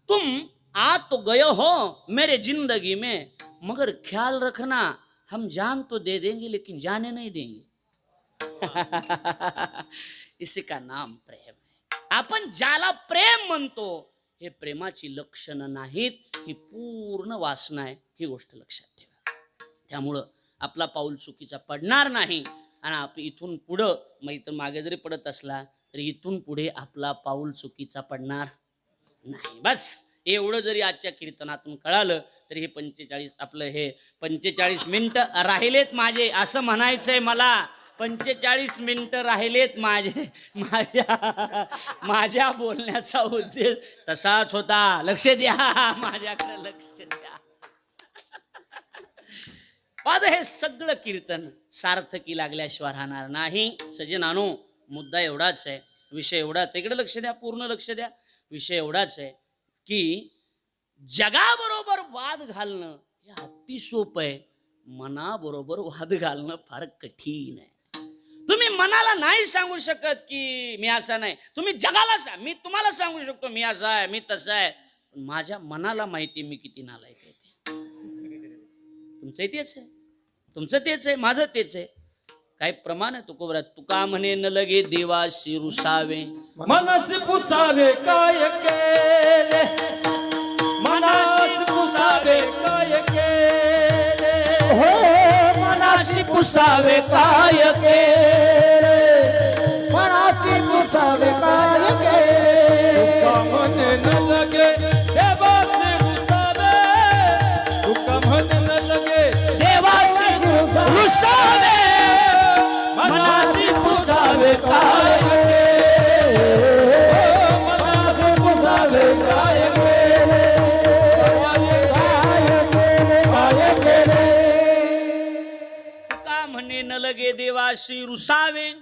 तुम आ तो गयो हो मेरे जिंदगी में, मगर ख्याल रखना हम जान तो दे देंगे लेकिन जाने नहीं देंगे. इसी का नाम प्रेम है. आपण ज्याला प्रेम म्हणतो हे प्रेमाची लक्षणं नाहीत, ही पूर्ण वासना आहे. ही गोष्ट लक्षात ठेवा. त्यामुळं आपला पाऊल चुकीचा पडणार नाही आणि आपण इथून पुढं, मग इथं मागे जरी पडत असला तरी इथून पुढे आपला पाऊल चुकीचा पडणार नाही. बस एवढं जरी आजच्या कीर्तनातून कळालं तरी हे 45 मिनिटं राहिलेत माझे, असं म्हणायचंय मला. 45 मिनिटं राहिलेत माझ्या बोलण्याचा उद्देश तसाच होता. लक्ष द्या, माझ्याकडे लक्ष द्या. माझं हे सगळं कीर्तन सार्थकी लागल्याशिवाय राहणार नाही. सज्जनानो, मुद्दा एवढाच आहे, विषय एवढाच आहे. इकडे लक्ष द्या, पूर्ण लक्ष द्या. विषय एवढाच आहे की जगाबरोबर वाद घालणं हे अति सोपं आहे, मनाबरोबर वाद घालणं फार कठीण आहे. तुम्ही मनाला नाही सांगू शकत की मी असा नाही. तुम्ही जगाला सांग, मी तुम्हाला सांगू शकतो मी असा आहे, मी तसा आहे. पण माझ्या मनाला माहिती मी किती नालायक आहे ते. तुमचं तेच आहे, तुमचं तेच आहे, माझं तेच आहे. काही प्रमाण आहे तुकोबरा. तुका म्हणे न लगे देवाशी रुसावे, मनसी पुसावे काय केले, मनासी पुसावे काय केले, हो मनासी पुसावे काय केले, मनासी पुसावे काय केले. तुका म्हणे न लगे देवासी पुसावे, तुका म्हणे न लगे देवासी रुसावे, मनासी पुसावे काय केले, मनासी पुसावे काय केले, काय केले. तुका म्हणे न लगे देवाशी रुसावे.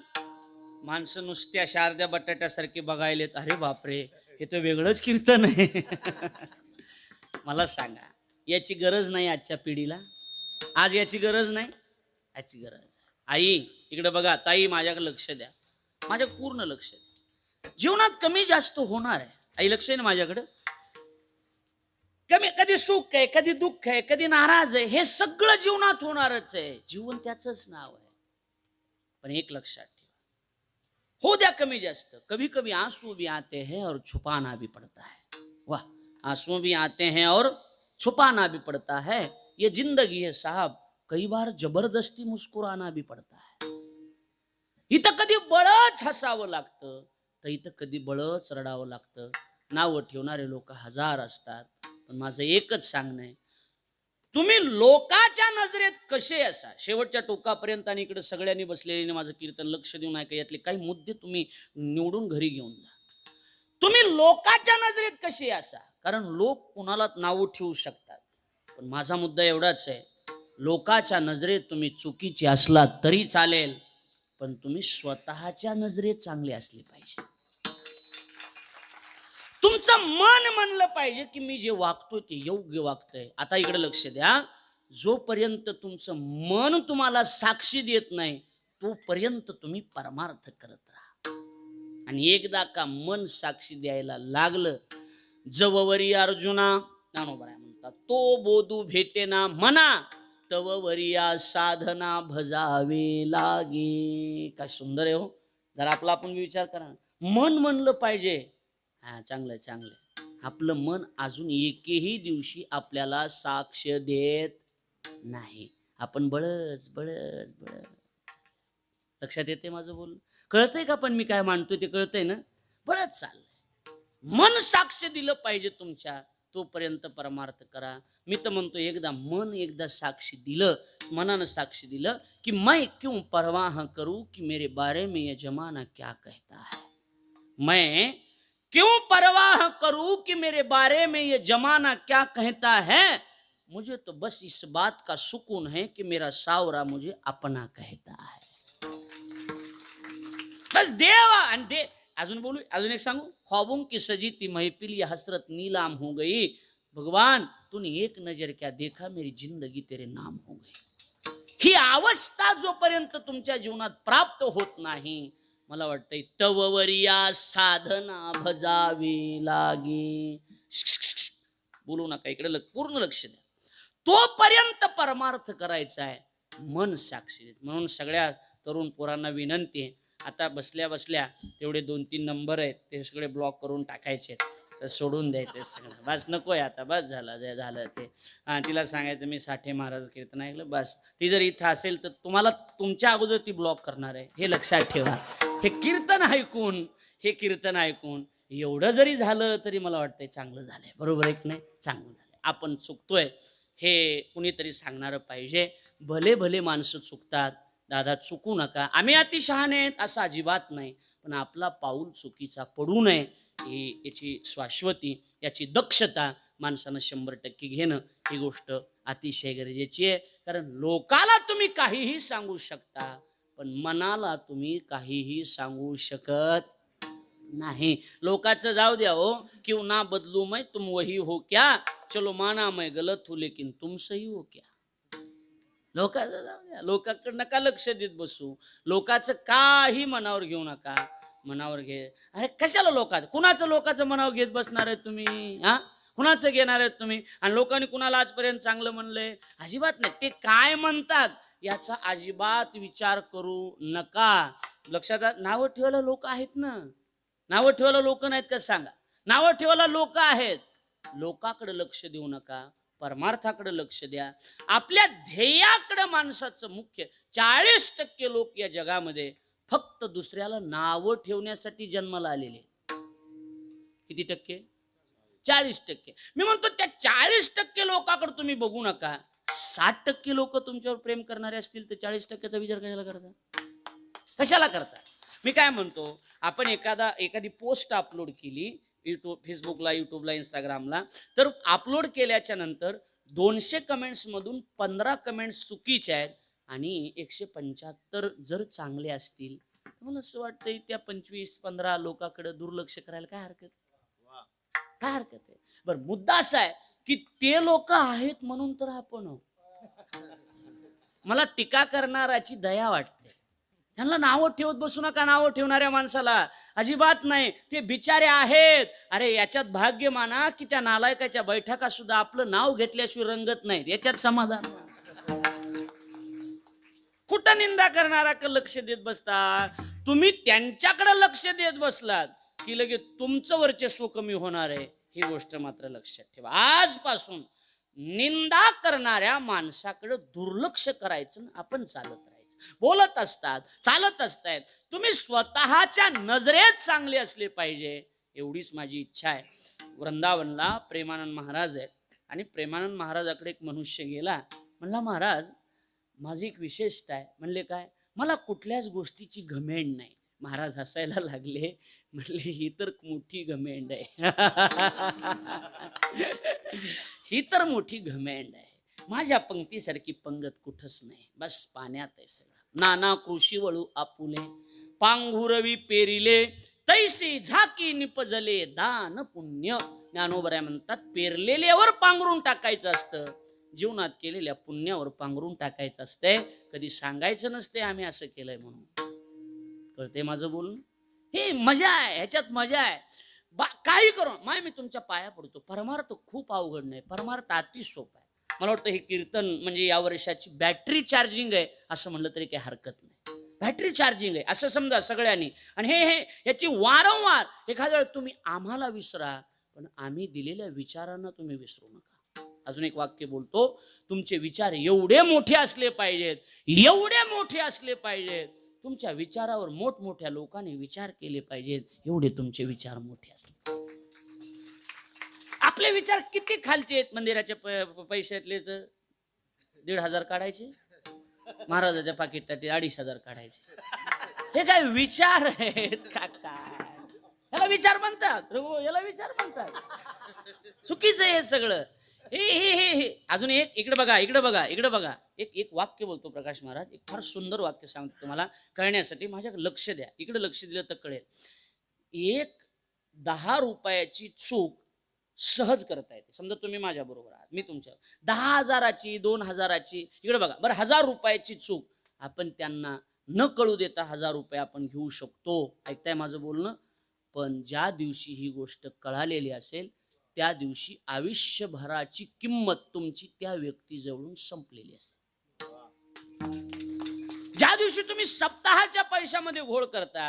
माणसं नुसत्या शारद्या बटाट्यासारखी बघायलेत. अरे बापरे, हे तर वेगळंच कीर्तन आहे. मला सांगा, याची गरज नाही आजच्या पिढीला. आज याची गरज नाही, याची गरज आहे. आई इकडे बघा, ताई माझ्याकडे लक्ष द्या, माझ्या पूर्ण लक्ष द्या. जीवनात कमी जास्त होणार आहे. आई लक्ष आहे ना माझ्याकडं. कधी सुख आहे, कधी दुःख आहे, कधी नाराज आहे, हे सगळं जीवनात होणारच आहे. जीवन त्याचंच नाव आहे. पण एक लक्षात ठेवा, हो द्या कमी जास्त. कभी कभी आंसू भी आते हैं और छुपाना भी पड़ता है. वाह, आंसू भी आते हैं और छुपाना भी पड़ता है. ये जिंदगी है साहब, कई बार जबरदस्ती मुस्कुराना भी पड़ता है. इथं कधी बळच हसावं लागतं, तर इथं कधी बळच रडावं लागतं. नावं ठेवणारे लोक हजार असतात, पण माझं एकच सांगणं आहे, तुम्ही लोकाच्या नजरेत कसे असा. शेवटच्या टोकापर्यंत आणि इकडे सगळ्यांनी बसलेले माझं कीर्तन लक्ष देऊन ऐका. यातले काही मुद्दे तुम्ही निवडून घरी घेऊन जा. तुम्ही लोकाच्या नजरेत कसे असा, कारण लोक कुणाला नाव ठेवू शकतात. पण माझा मुद्दा एवढाच आहे, लोकाच्या नजरेत तुम्ही चुकीचे असलात तरी चालेल, पण तुम्ही स्वतःच्या नजरेत चांगले असले पाहिजे. तुमचं मन म्हणलं पाहिजे की मी जे वागतोय ते योग्य वागतंय. आता इकडे लक्ष द्या, जोपर्यंत तुमचं मन तुम्हाला साक्षी देत नाही तोपर्यंत तुम्ही परमार्थ करत राहा. आणि एकदा का मन साक्षी द्यायला लागलं, जववरी अर्जुना ज्ञानोबराय म्हणतात, तो बोधू भेटेना मना, तववरिया साधना भजावे लागे. काय सुंदर आहे हो. जरा आपला आपण विचार करा. मन म्हणलं पाहिजे. हा, चांगलं चांगलं. आपलं मन अजून एकही दिवशी आपल्याला साक्ष देत नाही. आपण बळच बळच बळच. लक्षात येते माझं बोल? कळतंय का? पण मी काय मांडतोय ते कळतंय ना? बळच चाललंय. मन साक्ष दिलं पाहिजे तुमच्या, तोपर्यंत परमार्थ करा. मी तर म्हणतो, एकदा साक्षी दिलं, मनानं साक्षी दिलं की मैं क्यों परवाह करूं कि मेरे बारे में ये जमाना क्या कहता है. मैं क्यों परवाह करूं कि मेरे बारे में ये जमाना क्या कहता है. मुझे तो बस इस बात का सुकून है कि मेरा सावरा मुझे अपना कहता है. बस देवा. आणि अजून बोलू, अजून एक सांगू. ख्वाबों की सजी ती महफिल ये हसरत नीलाम हो गई. भगवान तूने एक नजर क्या देखा, मेरी जिंदगी तेरे नाम हो गई. ही अवस्था जोपर्यंत तुमच्या जीवनात प्राप्त होत नाही, मला वाटतंय तववरिया साधना भजावी लागे. बोलू नका, इकडे पूर्ण लक्ष द्या. तोपर्यंत परमार्थ करायचा आहे. मन साक्षी देत. म्हणून सगळ्या तरुण पोरांना विनंती आहे, आता बसल्या बसल्या तेवढे 2-3 नंबर आहेत ते सगळे ब्लॉक करून टाकायचे, तर सोडून द्यायचे सगळं. बस नकोय आता, बस झालं जे झालं ते. तिला सांगायचं मी साठे महाराज कीर्तन ऐकलं बस. ती जर इथं असेल तर तुम्हाला तुमच्या अगोदर ती ब्लॉक करणार आहे, हे लक्षात ठेवा. हे कीर्तन ऐकून एवढं जरी झालं तरी मला वाटतंय चांगलं झालंय. बरोबर आहे की नाही? चांगलं झालंय. आपण चुकतोय हे कुणीतरी सांगणारं पाहिजे. भले भले माणसं चुकतात, दादा चुकू नका. आम्ही अति शहाणे आहेत असं अजिबात नाही, पण आपला पाऊल चुकीचा पडू नये याची शाश्वती, याची दक्षता माणसानं 100% घेणं ही गोष्ट अतिशय गरजेची आहे. कारण लोकाला तुम्ही काहीही सांगू शकता, पण मनाला तुम्ही काहीही सांगू शकत नहीं. लोकाचं जाऊ द्या हो, क्यों ना बदलू मैं तुम वही हो क्या, चलो माना मैं गलत हूं लेकिन तुम सही हो क्या. लोकाचं जाऊ द्या, लोकांकडे नका लक्ष देत बसू. लोकाचं काही मनावर घेऊ नका. मनावर घे, अरे कशाला कुणाचं लोकांचं मनावर घेत बसणार आहे तुम्ही? हा, कुणाचं घेणार आहेत तुम्ही? आणि लोकांनी कुणाला आजपर्यंत चांगलं म्हणलंय? अजिबात नाही. ते काय म्हणतात याचा अजिबात विचार करू नका. लक्षात, नावं ठेवायला लोक आहेत ना, नावं ठेवायला लोक नाहीत का सांगा? नावं ठेवायला लोक आहेत. लोकांकडे लक्ष देऊ नका, परमार्थाकडे लक्ष द्या. आपल्या ध्येयाकडे माणसाचं मुख्य. 40% लोक या जगामध्ये फक्त दुसऱ्याला नावं ठेवण्यासाठी जन्माला आलेले. किती टक्के? 40%. मी म्हणतो त्या 40% लोकांकडे तुम्ही बघू नका. 60% लोक तुमच्यावर प्रेम करणारे असतील तर 40%चा विचार कशाला करता? कशाला करता? मी काय म्हणतो, आपण एखादी पोस्ट अपलोड केली फेसबुकला, युट्यूबला, इंस्टाग्रामला, तर अपलोड केल्याच्या नंतर 200 कमेंट्स मधून 15 कमेंट्स चुकीच्या आहेत आणि 175 जर चांगले असतील तर मला असं वाटतंय त्या 25-15 लोकांकडे दुर्लक्ष करायला काय हरकत आहे? बरं, मुद्दा असा आहे की ते लोक आहेत म्हणून तर आपण, मला टीका करणाराची दया वाटते. त्यांना नावं ठेवत बसू नका. नावं ठेवणाऱ्या माणसाला अजिबात नाही. ते बिचारे आहेत. अरे याच्यात भाग्य माना की त्या नालायकाच्या बैठका सुद्धा आपलं नाव घेतल्याशिवाय रंगत नाहीत, याच्यात समाधान. कुठं निंदा करणारा लक्ष देत बसता तुम्ही? त्यांच्याकडे लक्ष देत बसलात की लगेच तुमचं वर्चस्व कमी होणार आहे. ही गोष्ट मात्र लक्षात ठेवा. आजपासून निंदा करणाऱ्या माणसाकडे दुर्लक्ष करायचं, आपण चालत राहायचं. बोलत असतात, चालत असतात, तुम्ही स्वतःच्या नजरेत चांगले असले पाहिजे, एवढीच माझी इच्छा आहे. वृंदावनला प्रेमानंद महाराज आहेत आणि प्रेमानंद महाराजाकडे एक मनुष्य गेला. म्हणला, महाराज माझी एक विशेषता आहे. म्हणले, काय? मला कुठल्याच गोष्टीची घमेंड नाही. महाराज हसायला लागले. म्हणले, ही तर मोठी घमेंड आहे. ही तर मोठी घमेंड आहे. माझ्या पंक्तीसारखी पंगत कुठंच नाही. बस पाण्यात आहे सगळं. नाना कृषी वळू आपुले, पांघुरवी पेरिले, तैसी झाकी निपजले दान पुण्य. ज्ञानोबराय म्हणतात, पेरलेल्यावर पांघरून टाकायचं असतं, जीवनात केलेल्या पुण्यावर पांघरून टाकायचं असतंय. कधी सांगायचं नसते आम्ही असं केलंय म्हणून. कळते माझं बोलणं? हे मजा आहे, ह्याच्यात मजा आहे. काही करू मी तुमच्या पाया पडतो. परमार्थ खूप अवघड नाही, परमार्थ अति सोपा आहे. मला वाटतं हे कीर्तन म्हणजे या वर्षाची बॅटरी चार्जिंग आहे असं म्हणलं तरी काही हरकत नाही. बॅटरी चार्जिंग आहे असं समजा सगळ्यांनी. आणि हे याची वारंवार एखाद्या वेळेस तुम्ही आम्हाला विसरा, पण आम्ही दिलेल्या विचारांना तुम्ही विसरू नका. अजून एक वाक्य बोलतो, तुमचे विचार एवढे मोठे असले पाहिजेत, एवढे मोठे असले पाहिजेत, तुमच्या विचारावर मोठमोठ्या लोकांनी विचार केले पाहिजेत, एवढे तुमचे विचार मोठे असले. आपले विचार किती खालचे आहेत. मंदिराच्या पैशातले 1,500 काढायचे, महाराजाच्या पाकिटात 2,500 काढायचे. हे काय विचार आहेत का? काय याला विचार म्हणतात? याला विचार म्हणतात? चुकीचं आहे हे सगळं. हे अजून एक इकडे बघा. एक वाक्य बोलतो प्रकाश महाराज, एक फार सुंदर वाक्य सांगतो तुम्हाला कळण्यासाठी. माझ्याकडे लक्ष द्या. इकडे लक्ष दिलं तर कळेल. एक 10 रुपयाची चूक सहज करता येते. समजा तुम्ही माझ्या बरोबर आहात, मी तुमच्या 10,000ची 2,000ची, इकडे बघा बरं, 1,000 रुपयाची चूक आपण त्यांना न कळू देता 1,000 रुपये आपण घेऊ शकतो. ऐकताय माझं बोलणं? पण ज्या दिवशी ही गोष्ट कळालेली असेल त्या दिवशी आयुष्यभराची किंमत तुमची त्या व्यक्तीजवळून संपलेली असेल. ज्या ज्या दिवशी तुम्ही सप्ताहाच्या पैशामध्ये घोळ करता,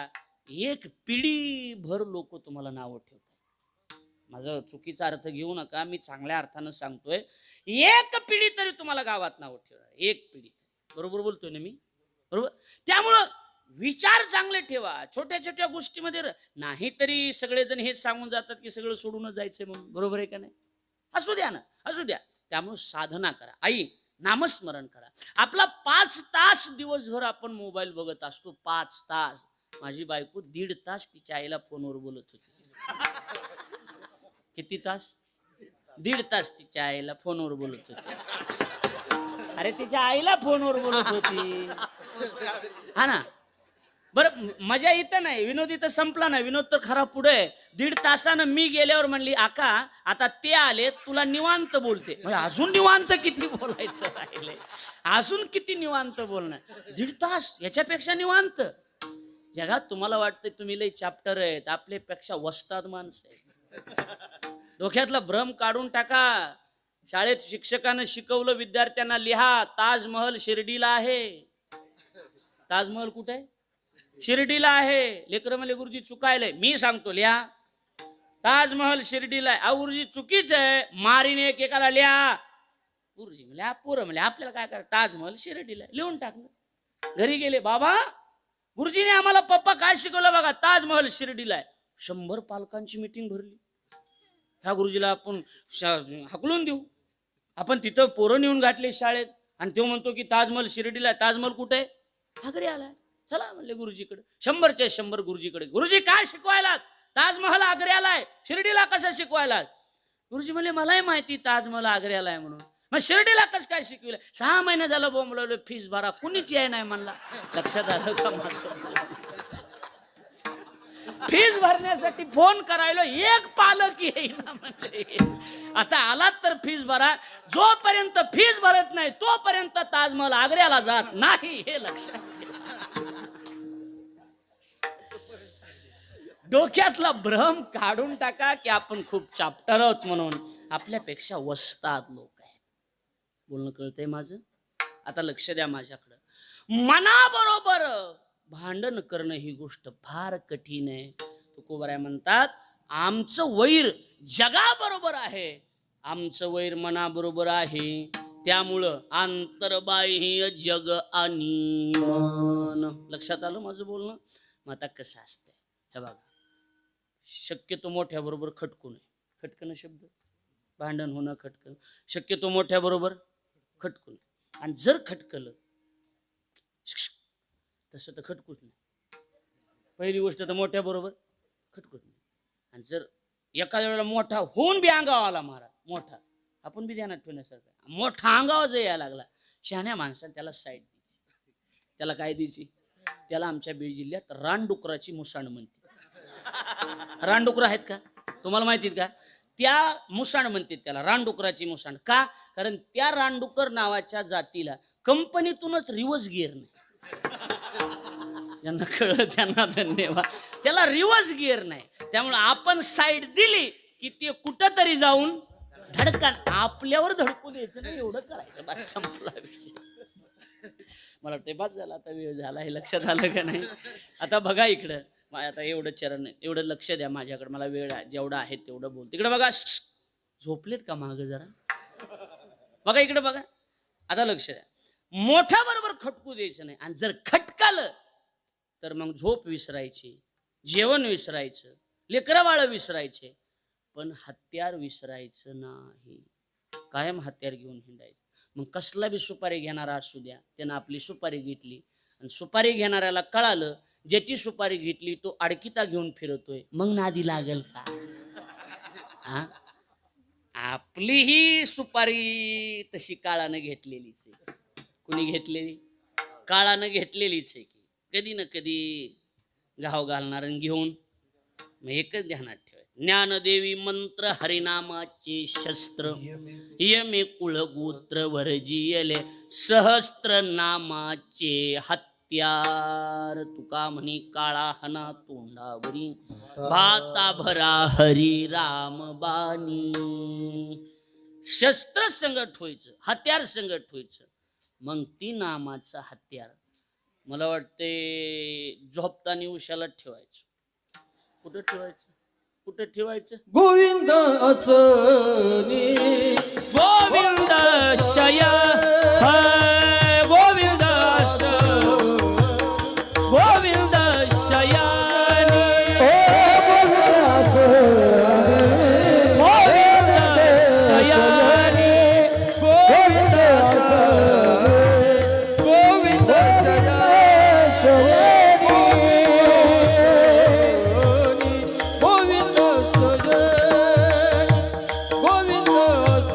एक पिढी भर लोक तुम्हाला नावं ठेवतात. माझा चुकीचा अर्थ घेऊ नका, मी चांगल्या अर्थानं सांगतोय. एक पिढी तरी तुम्हाला गावात नावं ठेवणार, एक पिढी. बरोबर बोलतोय ना मी? बरोबर. त्यामुळं विचार चांगले ठेवा. छोट्या छोट्या गोष्टीमध्ये नाही तरी सगळेजण हेच सांगून जातात की सगळं सोडूनच जायचंय म्हणून. बरोबर आहे का नाही? असू द्या ना, असू द्या. त्यामुळे साधना करा. आई, नामस्मरण करा. आपला 5 तास दिवसभर आपण मोबाईल बघत असतो. 5 तास. माझी बायको 1.5 तास तिच्या आईला फोनवर बोलत होती. किती तास? 1.5 तास तिच्या आईला फोनवर बोलत होती. अरे तिच्या आईला फोनवर बोलत होती. हा ना. बरं, मजा इथं नाही, विनोद इथं संपला नाही. विनोद तर खरा पुढे. 1.5 तासानं मी गेल्यावर म्हणली, आका आता ते आले, तुला निवांत बोलते. म्हणजे अजून निवांत किती बोलायचं राहिले, अजून किती निवांत बोलणं. 1.5 तास याच्यापेक्षा निवांत जगात तुम्हाला वाटतं तुम्ही लय चॅप्टर आहेत, आपल्यापेक्षा वस्ताद माणसं आहेत. डोक्यातला भ्रम काढून टाका. शाळेत शिक्षकानं शिकवलं विद्यार्थ्यांना, लिहा ताजमहल शिर्डीला आहे. ताजमहल कुठे आहे? शिर्डीला आहे. लेकरं म्हणले गुरुजी चुकायलंय. मी सांगतो लिहा ताजमहल शिर्डीला आहे. अहो गुरुजी चुकीच आहे, मारीने एकेकाला लिहा. गुरुजी म्हणले पोरं म्हणले आपल्याला काय करा, ताजमहल शिर्डीला आहे. लिहून टाकलं. घरी गेले, बाबा गुरुजीने आम्हाला पप्पा काय शिकवलं बघा, ताजमहल शिर्डीला आहे. 100 पालकांची मिटिंग भरली. ह्या गुरुजीला आपण हकलून देऊ. आपण तिथं पोरं नेऊन घातले शाळेत आणि तो म्हणतो की ताजमहल शिर्डीला आहे. ताजमहल कुठे आहे? आग्रे आलाय. चला म्हणले गुरुजीकडे. 100च्या 100 गुरुजीकडे. गुरुजी काय शिकवायला? ताजमहल आग्र्याला आहे, शिर्डीला कसं शिकवायला? गुरुजी म्हणले मलाही माहिती ताजमहल आग्र्याला आहे म्हणून, मग शिर्डीला कसं काय शिकविलं? 6 महिने झालं बोंबलवलं, फीस भरा, कुणीच याय नाही म्हणला. लक्षात आलं का माझं? फीस भरण्यासाठी फोन करायला एक पालक येईना म्हणले. आता आलात तर फीस भरा. जोपर्यंत फीस भरत नाही तोपर्यंत ताजमहल आग्र्याला जात नाही, हे लक्षात ठेवा. डोक्यातला भ्रम काढून टाका की आपण खूप चॅप्टर आहोत म्हणून. आपल्यापेक्षा वस्ताद लोक आहेत. बोलणं कळतंय माझं? आता लक्ष द्या माझ्याकडं. मनाबरोबर भांडण करणं ही गोष्ट फार कठीण आहे. तुकोबाराय म्हणतात, आमचं वैर जगाबरोबर आहे, आमचं वैर मनाबरोबर आहे. त्यामुळं आंतरबाह्य जग आणि मन. लक्षात आलं माझं बोलणं? मग आता कसं असतंय हे बघा. शक्यतो मोठ्या बरोबर खटकू नये. खटकणं शब्द, भांडण होणं, खटकणं. शक्यतो मोठ्या बरोबर खटकू नये. आणि जर खटकलं तसं तर खटकूच नाही. पहिली गोष्ट तर मोठ्या बरोबर खटकूच नाही. आणि जर एखाद्या वेळेला मोठा होऊन बी अंगावर आला मारा, मोठा आपण बी ध्यानात ठेवण्यासारखं, मोठा अंगावर जर यायला लागला, शहाण्या माणसाने त्याला साईड द्यायची. त्याला काय द्यायची? त्याला आमच्या बीड जिल्ह्यात रानडुकराची मुसाण म्हणते. रानडुकर आहेत का तुम्हाला माहितीत का? त्या मुसाण म्हणते त्याला, रानडुकराची मुसाण. का? कारण त्या रानडुकर नावाच्या जातीला कंपनीतूनच रिवर्स गिअर नाही. ज्यांना कळलं त्यांना धन्यवाद. त्याला रिवर्स गिअर नाही. त्यामुळे आपण साईड दिली की ते कुठं तरी जाऊन धडकन आपल्यावर धडकू द्यायचं नाही, एवढं करायचं. बस संपला विषय. मला वाटतं बस झाला, आता वेळ झाला. हे लक्षात आलं का नाही? आता बघा इकडं, आता एवढं चरण, एवढं लक्ष द्या माझ्याकडे. मला वेळ जेवढा आहे तेवढं बोल. तिकडे बघा, झोपलेत का माग जरा? बघा इकडे बघा. आता लक्ष द्या. मोठ्या बरोबर खटकू द्यायचं नाही. आणि जर खटकालं तर मग झोप विसरायची, जेवण विसरायचं, लेकरं बाळ विसरायचे, पण हत्यार विसरायचं नाही. कायम हत्यार घेऊन हिंडायचं. मग कसला बी सुपारी घेणारा असू द्या, त्यानं आपली सुपारी घेतली आणि सुपारी घेणाऱ्याला कळालं ज्याची सुपारी घेतली तो अडकिता घेऊन फिरतोय, मग नादी लागेल का? हा, आपली ही सुपारी तशी काळानं घेतलेलीच आहे. कुणी घेतलेली? काळानं घेतलेलीच आहे. की कधी ना कधी घाव घालणार घेऊन. मग एकच ध्यानात ठेवायचं, ज्ञानदेवी मंत्र हरिनामाचे शस्त्र, यमे कुलगोत्र वर्जियले सहस्त्र नामाचे हत्यार. तुका म्हणी काळा हना तोंडावरी, भाता भरा हरी राम बानी. शस्त्र संगत व्हायचं, हत्यार संगत व्हायचं. मग ती नामाचं हत्यार मला वाटते झोपताना उशाला ठेवायचं. कुठं ठेवायचं? कुठं ठेवायचं? गोविंद असनी गोविंद शया हाय गोविंद गोविंद शयानी गोविंद शयानी गोविंद गोविंद गोविंद गोविंद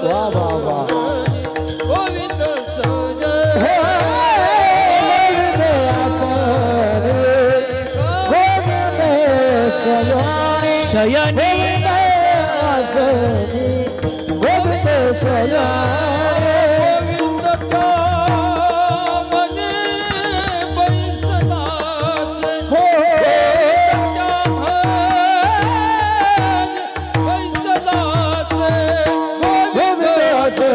वा वा वा गोविंद शयानी गोविंद गोविंद मने पैसदाचे पैसदाचे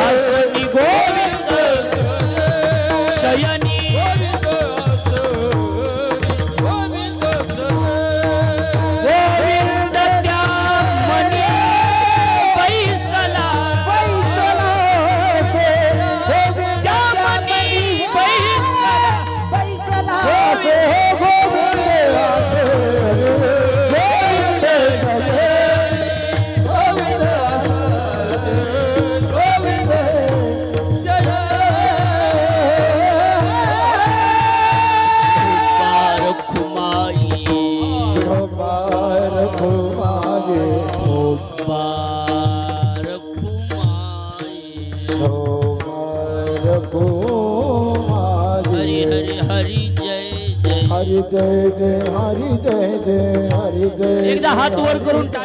असनी गोविंद शयानी गोविंद त्या मनी पैसला त्या मनी पैसला हरि हरि हरि जय जय. हरि जय जय हरि जय जय हरि जय एकदा हात वर करून टाक.